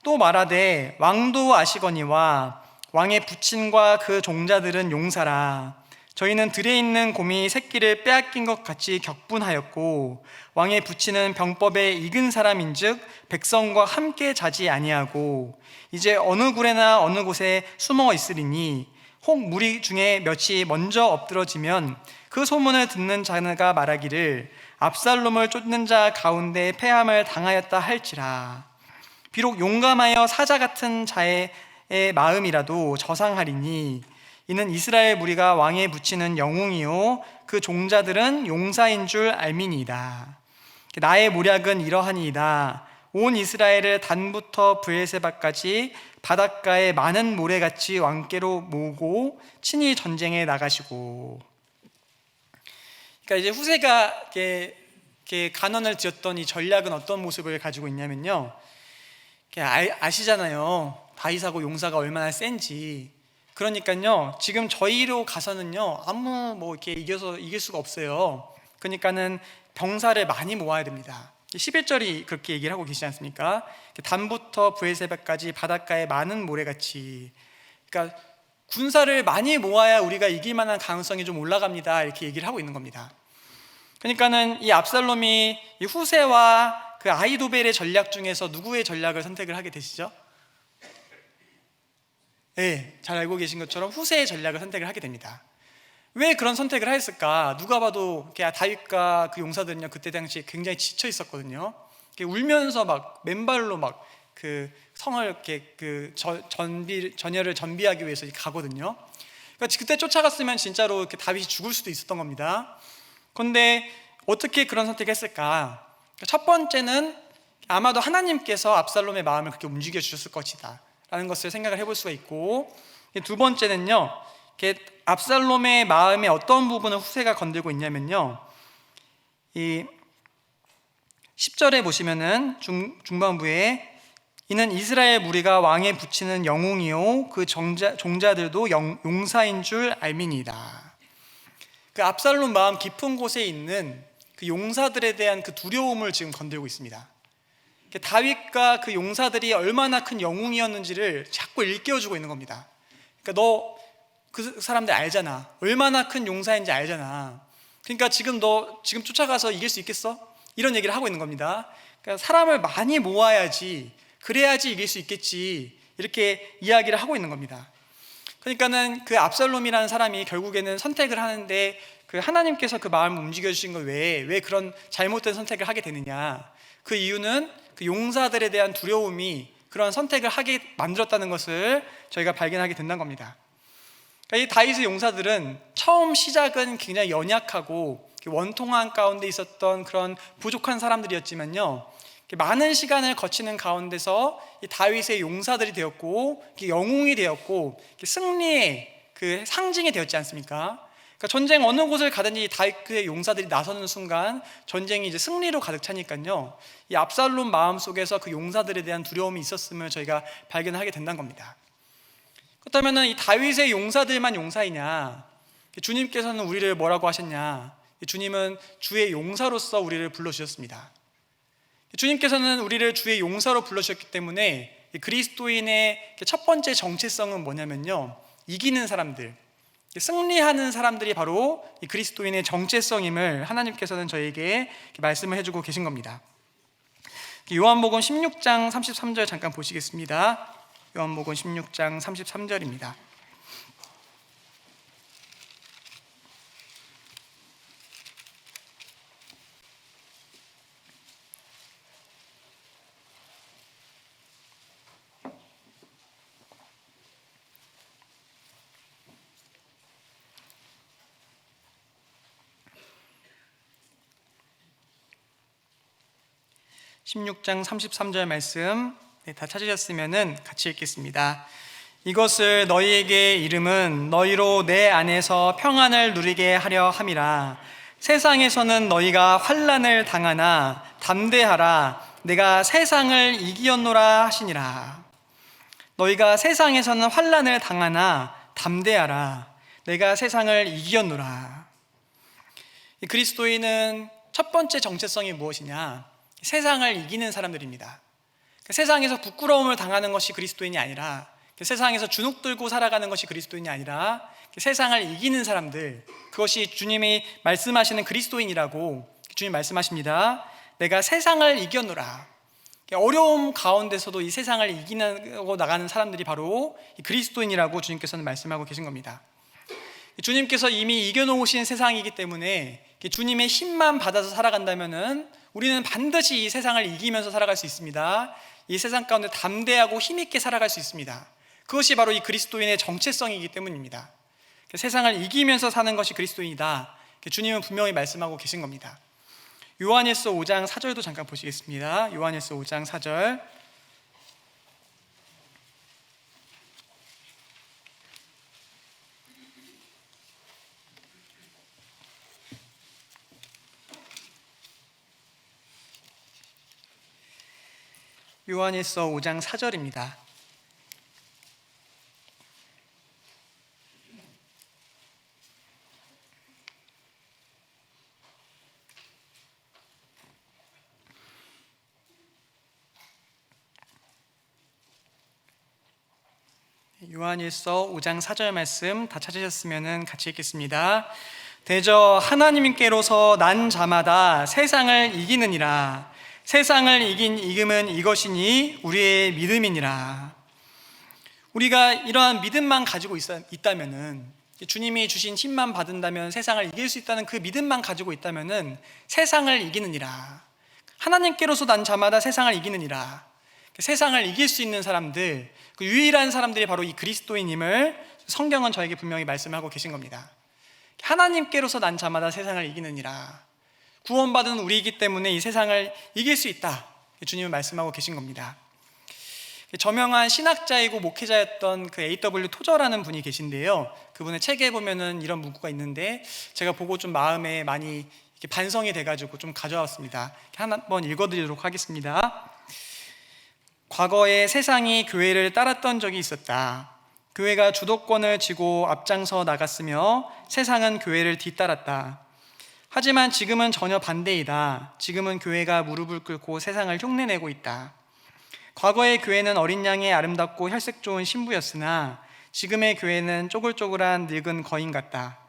또 말하되 왕도 아시거니와 왕의 부친과 그 종자들은 용사라. 저희는 들에 있는 곰이 새끼를 빼앗긴 것 같이 격분하였고 왕의 부친은 병법에 익은 사람인즉 백성과 함께 자지 아니하고 이제 어느 굴에나 어느 곳에 숨어 있으리니 혹 무리 중에 몇이 먼저 엎드러지면 그 소문을 듣는 자가 말하기를 압살롬을 쫓는 자 가운데 패함을 당하였다 할지라. 비록 용감하여 사자 같은 자의 마음이라도 저상하리니 이는 이스라엘 무리가 왕에 붙이는 영웅이요 그 종자들은 용사인 줄 알미니이다. 나의 모략은 이러하니이다. 온 이스라엘을 단부터 브엘세바까지 바닷가에 많은 모래같이 왕께로 모으고 친히 전쟁에 나가시고. 그러니까 이제 후세가 이렇게 간언을 지었던 이 전략은 어떤 모습을 가지고 있냐면요, 아시잖아요, 다윗하고 용사가 얼마나 센지. 그러니까요, 지금 저희로 가서는요 아무 이렇게 이길 수가 없어요. 그러니까는 병사를 많이 모아야 됩니다. 11절이 그렇게 얘기를 하고 계시지 않습니까? 단부터 브엘세바까지 바닷가에 많은 모래같이. 그러니까 군사를 많이 모아야 우리가 이길 만한 가능성이 좀 올라갑니다 이렇게 얘기를 하고 있는 겁니다. 그러니까는 이 압살롬이 이 후세와 그 아히도벨의 전략 중에서 누구의 전략을 선택을 하게 되시죠? 네, 잘 알고 계신 것처럼 후세의 전략을 선택을 하게 됩니다. 왜 그런 선택을 하였을까? 누가 봐도 다윗과 그 용사들은요 그때 당시에 굉장히 지쳐 있었거든요. 울면서 막 맨발로 막 그 성을 이렇게 그 전열을 전비하기 위해서 가거든요. 그러니까 그때 쫓아갔으면 진짜로 이렇게 다윗이 죽을 수도 있었던 겁니다. 그런데 어떻게 그런 선택했을까? 첫 번째는 아마도 하나님께서 압살롬의 마음을 그렇게 움직여 주셨을 것이다 라는 것을 생각을 해볼 수가 있고, 두 번째는요, 압살롬의 마음의 어떤 부분을 후세가 건들고 있냐면요, 이 10절에 보시면은 중반부에 이는 이스라엘 무리가 왕에 붙이는 영웅이요 그 종자들도 용사인 줄 알미니이다. 그 압살롬 마음 깊은 곳에 있는 그 용사들에 대한 그 두려움을 지금 건들고 있습니다. 다윗과 그 용사들이 얼마나 큰 영웅이었는지를 자꾸 일깨워주고 있는 겁니다. 그러니까 너 그 사람들 알잖아, 얼마나 큰 용사인지 알잖아. 그러니까 지금 너 쫓아가서 이길 수 있겠어? 이런 얘기를 하고 있는 겁니다. 그러니까 사람을 많이 모아야지, 그래야지 이길 수 있겠지, 이렇게 이야기를 하고 있는 겁니다. 그러니까는 그 압살롬이라는 사람이 결국에는 선택을 하는데 그 하나님께서 그 마음을 움직여 주신 것 외에 왜 그런 잘못된 선택을 하게 되느냐, 그 이유는 그 용사들에 대한 두려움이 그런 선택을 하게 만들었다는 것을 저희가 발견하게 된다는 겁니다. 그러니까 이 다윗의 용사들은 처음 시작은 굉장히 연약하고 원통한 가운데 있었던 그런 부족한 사람들이었지만요, 많은 시간을 거치는 가운데서 이 다윗의 용사들이 되었고 영웅이 되었고 승리의 그 상징이 되었지 않습니까? 그러니까 전쟁 어느 곳을 가든지 다윗의 용사들이 나서는 순간 전쟁이 이제 승리로 가득 차니까요, 이 압살롬 마음 속에서 그 용사들에 대한 두려움이 있었음을 저희가 발견하게 된다는 겁니다. 그렇다면 이 다윗의 용사들만 용사이냐? 주님께서는 우리를 뭐라고 하셨냐? 주님은 주의 용사로서 우리를 불러주셨습니다. 주님께서는 우리를 주의 용사로 불러주셨기 때문에 그리스도인의 첫 번째 정체성은 뭐냐면요, 이기는 사람들, 승리하는 사람들이 바로 이 그리스도인의 정체성임을 하나님께서는 저에게 말씀을 해주고 계신 겁니다. 요한복음 16장 33절 잠깐 보시겠습니다. 요한복음 16장 33절입니다. (16장 33절) 말씀 다 찾으셨으면 같이 읽겠습니다. 이것을 너희에게 이름은 너희로 내 안에서 평안을 누리게 하려 함이라. 세상에서는 너희가 환난을 당하나 담대하라. 내가 세상을 이기었노라 하시니라. 너희가 세상에서는 환난을 당하나 담대하라. 내가 세상을 이기었노라. 그리스도인은 첫 번째 정체성이 무엇이냐? 세상을 이기는 사람들입니다. 세상에서 부끄러움을 당하는 것이 그리스도인이 아니라, 세상에서 주눅 들고 살아가는 것이 그리스도인이 아니라 세상을 이기는 사람들, 그것이 주님이 말씀하시는 그리스도인이라고 주님 말씀하십니다. 내가 세상을 이겼노라. 어려움 가운데서도 이 세상을 이기고 나가는 사람들이 바로 그리스도인이라고 주님께서는 말씀하고 계신 겁니다. 주님께서 이미 이겨놓으신 세상이기 때문에 주님의 힘만 받아서 살아간다면은 우리는 반드시 이 세상을 이기면서 살아갈 수 있습니다. 이 세상 가운데 담대하고 힘있게 살아갈 수 있습니다. 그것이 바로 이 그리스도인의 정체성이기 때문입니다. 세상을 이기면서 사는 것이 그리스도인이다, 주님은 분명히 말씀하고 계신 겁니다. 요한일서 5장 4절도 잠깐 보시겠습니다. 요한일서 5장 4절. 요한일서 5장 4절입니다. 요한일서 5장 4절 말씀 다 찾으셨으면 같이 읽겠습니다. 대저 하나님께로서 난 자마다 세상을 이기느니라. 세상을 이긴 이금은 이것이니 우리의 믿음이니라. 우리가 이러한 믿음만 가지고 있다면은, 주님이 주신 힘만 받는다면 세상을 이길 수 있다는 그 믿음만 가지고 있다면은 세상을 이기느니라. 하나님께로서 난 자마다 세상을 이기느니라. 세상을 이길 수 있는 사람들, 그 유일한 사람들이 바로 이 그리스도인임을 성경은 저에게 분명히 말씀하고 계신 겁니다. 하나님께로서 난 자마다 세상을 이기느니라. 구원받은 우리이기 때문에 이 세상을 이길 수 있다, 주님은 말씀하고 계신 겁니다. 저명한 신학자이고 목회자였던 그 A.W. 토저라는 분이 계신데요, 그분의 책에 보면은 이런 문구가 있는데 제가 보고 좀 마음에 많이 이렇게 반성이 돼가지고 좀 가져왔습니다. 한번 읽어드리도록 하겠습니다. 과거에 세상이 교회를 따랐던 적이 있었다. 교회가 주도권을 쥐고 앞장서 나갔으며 세상은 교회를 뒤따랐다. 하지만 지금은 전혀 반대이다. 지금은 교회가 무릎을 꿇고 세상을 흉내내고 있다. 과거의 교회는 어린 양의 아름답고 혈색 좋은 신부였으나 지금의 교회는 쪼글쪼글한 늙은 거인 같다.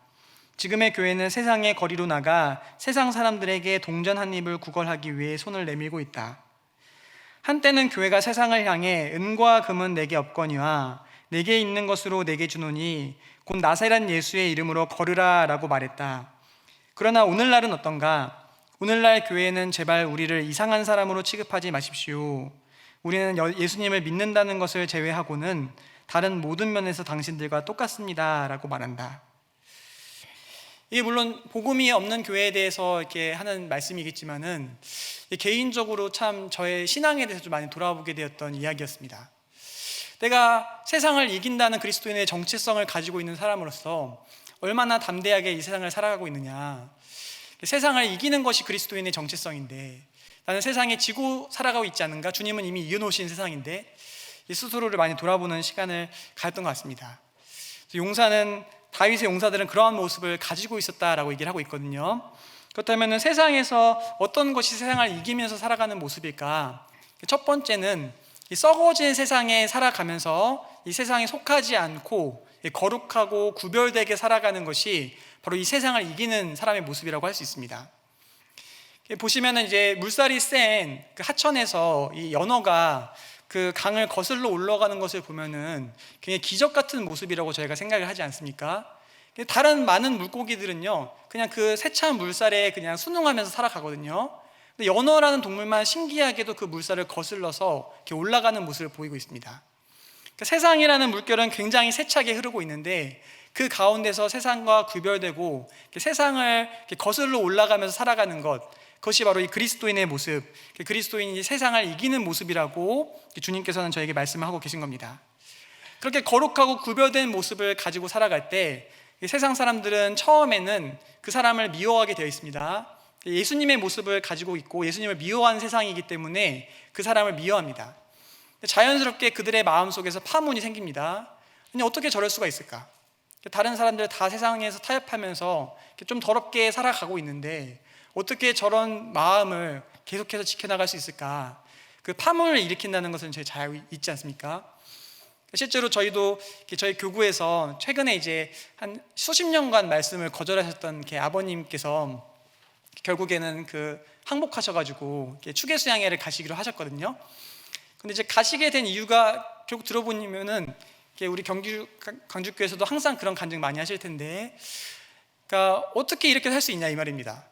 지금의 교회는 세상의 거리로 나가 세상 사람들에게 동전 한 입을 구걸하기 위해 손을 내밀고 있다. 한때는 교회가 세상을 향해 은과 금은 내게 없거니와 내게 있는 것으로 내게 주노니 곧 나사렛 예수의 이름으로 걸으라 라고 말했다. 그러나 오늘날은 어떤가? 오늘날 교회는 제발 우리를 이상한 사람으로 취급하지 마십시오. 우리는 예수님을 믿는다는 것을 제외하고는 다른 모든 면에서 당신들과 똑같습니다 라고 말한다. 이게 물론 복음이 없는 교회에 대해서 이렇게 하는 말씀이겠지만은 개인적으로 참 저의 신앙에 대해서 좀 많이 돌아보게 되었던 이야기였습니다. 내가 세상을 이긴다는 그리스도인의 정체성을 가지고 있는 사람으로서 얼마나 담대하게 이 세상을 살아가고 있느냐. 세상을 이기는 것이 그리스도인의 정체성인데 나는 세상에 지고 살아가고 있지 않은가? 주님은 이미 이겨놓으신 세상인데 스스로를 많이 돌아보는 시간을 가졌던 것 같습니다. 다윗의 용사들은 그러한 모습을 가지고 있었다라고 얘기를 하고 있거든요. 그렇다면 세상에서 어떤 것이 세상을 이기면서 살아가는 모습일까? 첫 번째는 이 썩어진 세상에 살아가면서 이 세상에 속하지 않고 거룩하고 구별되게 살아가는 것이 바로 이 세상을 이기는 사람의 모습이라고 할 수 있습니다. 보시면은 이제 물살이 센 그 하천에서 이 연어가 그 강을 거슬러 올라가는 것을 보면은 굉장히 기적 같은 모습이라고 저희가 생각을 하지 않습니까? 다른 많은 물고기들은요, 그냥 그 세찬 물살에 그냥 순응하면서 살아가거든요. 근데 연어라는 동물만 신기하게도 그 물살을 거슬러서 이렇게 올라가는 모습을 보이고 있습니다. 그러니까 세상이라는 물결은 굉장히 세차게 흐르고 있는데 그 가운데서 세상과 구별되고 세상을 거슬러 올라가면서 살아가는 것, 그것이 바로 이 그리스도인의 모습, 그리스도인이 세상을 이기는 모습이라고 주님께서는 저에게 말씀하고 계신 겁니다. 그렇게 거룩하고 구별된 모습을 가지고 살아갈 때 세상 사람들은 처음에는 그 사람을 미워하게 되어 있습니다. 예수님의 모습을 가지고 있고 예수님을 미워하는 세상이기 때문에 그 사람을 미워합니다. 자연스럽게 그들의 마음속에서 파문이 생깁니다. 아니, 어떻게 저럴 수가 있을까? 다른 사람들 다 세상에서 타협하면서 좀 더럽게 살아가고 있는데 어떻게 저런 마음을 계속해서 지켜나갈 수 있을까? 그 파문을 일으킨다는 것은 저희 잘 있지 않습니까? 실제로 저희도 저희 교구에서 최근에 이제 한 수십 년간 말씀을 거절하셨던 아버님께서 결국에는 항복하셔가지고 추계수양회를 가시기로 하셨거든요. 근데 이제 가시게 된 이유가 결국 들어보면은 우리 광주교회에서도 항상 그런 간증 많이 하실 텐데, 그러니까 어떻게 이렇게 살 수 있냐 이 말입니다.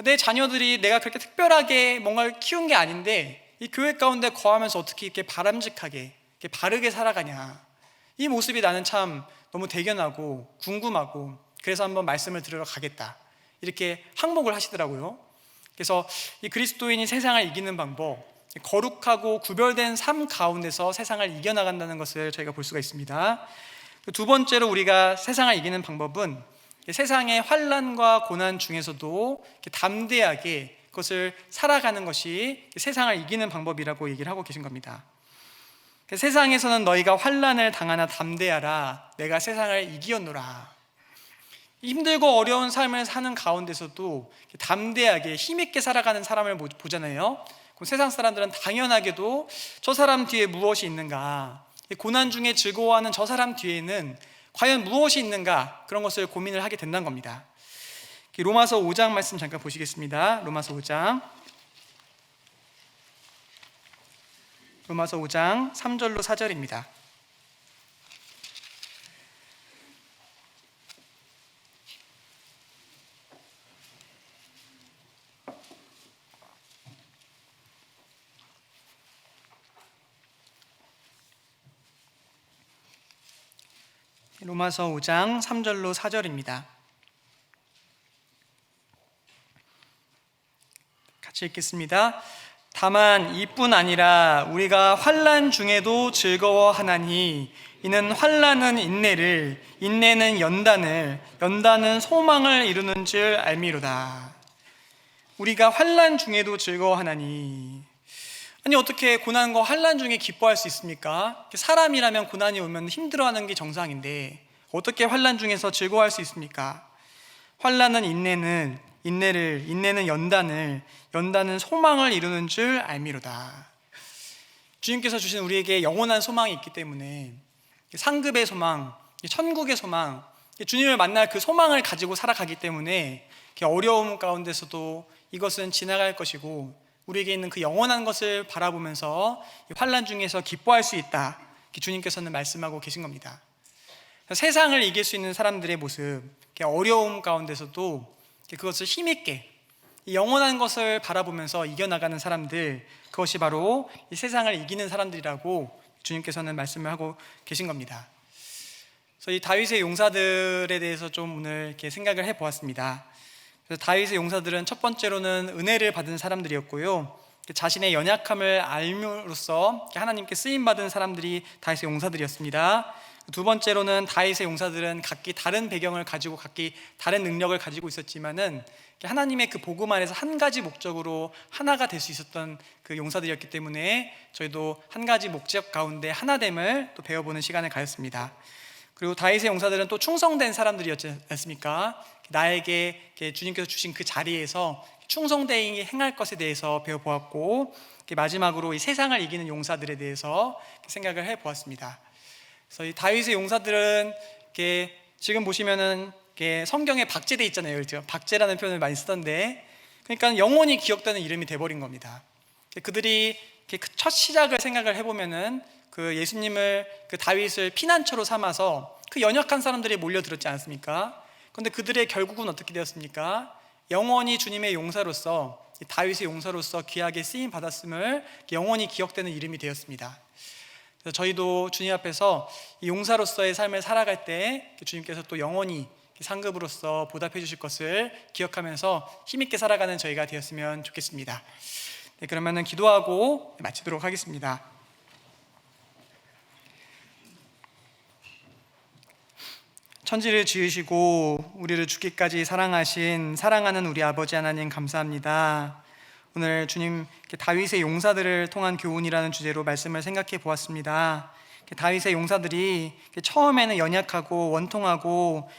내 자녀들이 내가 그렇게 특별하게 뭔가를 키운 게 아닌데 이 교회 가운데 거하면서 어떻게 이렇게 바람직하게 이렇게 바르게 살아가냐, 이 모습이 나는 참 너무 대견하고 궁금하고 그래서 한번 말씀을 들으러 가겠다 이렇게 항복을 하시더라고요. 그래서 이 그리스도인이 세상을 이기는 방법, 거룩하고 구별된 삶 가운데서 세상을 이겨나간다는 것을 저희가 볼 수가 있습니다. 두 번째로 우리가 세상을 이기는 방법은 세상의 환난과 고난 중에서도 담대하게 그것을 살아가는 것이 세상을 이기는 방법이라고 얘기를 하고 계신 겁니다. 세상에서는 너희가 환난을 당하나 담대하라, 내가 세상을 이기었노라. 힘들고 어려운 삶을 사는 가운데서도 담대하게 힘있게 살아가는 사람을 보잖아요. 그럼 세상 사람들은 당연하게도 저 사람 뒤에 무엇이 있는가, 고난 중에 즐거워하는 저 사람 뒤에는 과연 무엇이 있는가, 그런 것을 고민을 하게 된다는 겁니다. 로마서 5장 말씀 잠깐 보시겠습니다. 로마서 5장 3절로 4절입니다. 로마서 5장 3절로 4절입니다. 같이 읽겠습니다. 다만 이뿐 아니라 우리가 환난 중에도 즐거워하나니 이는 환난은 인내를, 인내는 연단을, 연단은 소망을 이루는 줄 알미로다. 우리가 환난 중에도 즐거워하나니, 아니 어떻게 고난과 환난 중에 기뻐할 수 있습니까? 사람이라면 고난이 오면 힘들어하는 게 정상인데 어떻게 환난 중에서 즐거워할 수 있습니까? 환난은 인내는, 인내는 연단을, 연단은 소망을 이루는 줄 알미로다. 주님께서 주신 우리에게 영원한 소망이 있기 때문에 상급의 소망, 천국의 소망, 주님을 만날 그 소망을 가지고 살아가기 때문에 어려움 가운데서도 이것은 지나갈 것이고 우리에게 있는 그 영원한 것을 바라보면서 이 환난 중에서 기뻐할 수 있다, 주님께서는 말씀하고 계신 겁니다. 세상을 이길 수 있는 사람들의 모습, 어려움 가운데서도 그것을 힘있게 이 영원한 것을 바라보면서 이겨나가는 사람들, 그것이 바로 이 세상을 이기는 사람들이라고 주님께서는 말씀을 하고 계신 겁니다. 그래서 이 다윗의 용사들에 대해서 좀 오늘 이렇게 생각을 해보았습니다. 그래서 다윗의 용사들은 첫 번째로는 은혜를 받은 사람들이었고요, 자신의 연약함을 알므로써 하나님께 쓰임받은 사람들이 다윗의 용사들이었습니다. 두 번째로는 다윗의 용사들은 각기 다른 배경을 가지고 각기 다른 능력을 가지고 있었지만은 하나님의 그 복음 안에서 한 가지 목적으로 하나가 될 수 있었던 그 용사들이었기 때문에 저희도 한 가지 목적 가운데 하나됨을 또 배워보는 시간을 가졌습니다. 그리고 다윗의 용사들은 또 충성된 사람들이었지 않습니까? 나에게 주님께서 주신 그 자리에서 충성되게 행할 것에 대해서 배워보았고, 마지막으로 이 세상을 이기는 용사들에 대해서 생각을 해보았습니다. 그래서 이 다윗의 용사들은 지금 보시면은 성경에 박제돼 있잖아요. 그렇죠? 박제라는 표현을 많이 쓰던데, 그러니까 영원히 기억되는 이름이 돼버린 겁니다. 그들이 첫 시작을 생각을 해보면은 그 예수님을, 그 다윗을 피난처로 삼아서 그 연약한 사람들이 몰려들었지 않습니까? 그런데 그들의 결국은 어떻게 되었습니까? 영원히 주님의 용사로서, 다윗의 용사로서 귀하게 쓰임 받았음을 영원히 기억되는 이름이 되었습니다. 그래서 저희도 주님 앞에서 이 용사로서의 삶을 살아갈 때 주님께서 또 영원히 상급으로서 보답해 주실 것을 기억하면서 힘있게 살아가는 저희가 되었으면 좋겠습니다. 네, 그러면은 기도하고 마치도록 하겠습니다. 천지를 지으시고 우리를 죽기까지 사랑하신 사랑하는 우리 아버지 하나님, 감사합니다. 오늘 주님 다윗의 용사들을 통한 교훈이라는 주제로 말씀을 생각해 보았습니다. 다윗의 용사들이 처음에는 연약하고 원통하고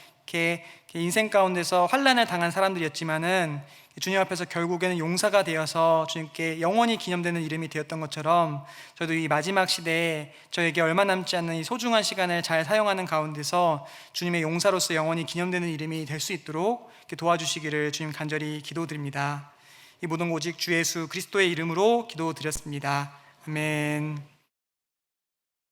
인생 가운데서 환난을 당한 사람들이었지만은 주님 앞에서 결국에는 용사가 되어서 주님께 영원히 기념되는 이름이 되었던 것처럼, 저도 이 마지막 시대에 저에게 얼마 남지 않는 이 소중한 시간을 잘 사용하는 가운데서 주님의 용사로서 영원히 기념되는 이름이 될 수 있도록 도와주시기를 주님 간절히 기도드립니다. 이 모든 오직 주 예수 그리스도의 이름으로 기도드렸습니다. 아멘.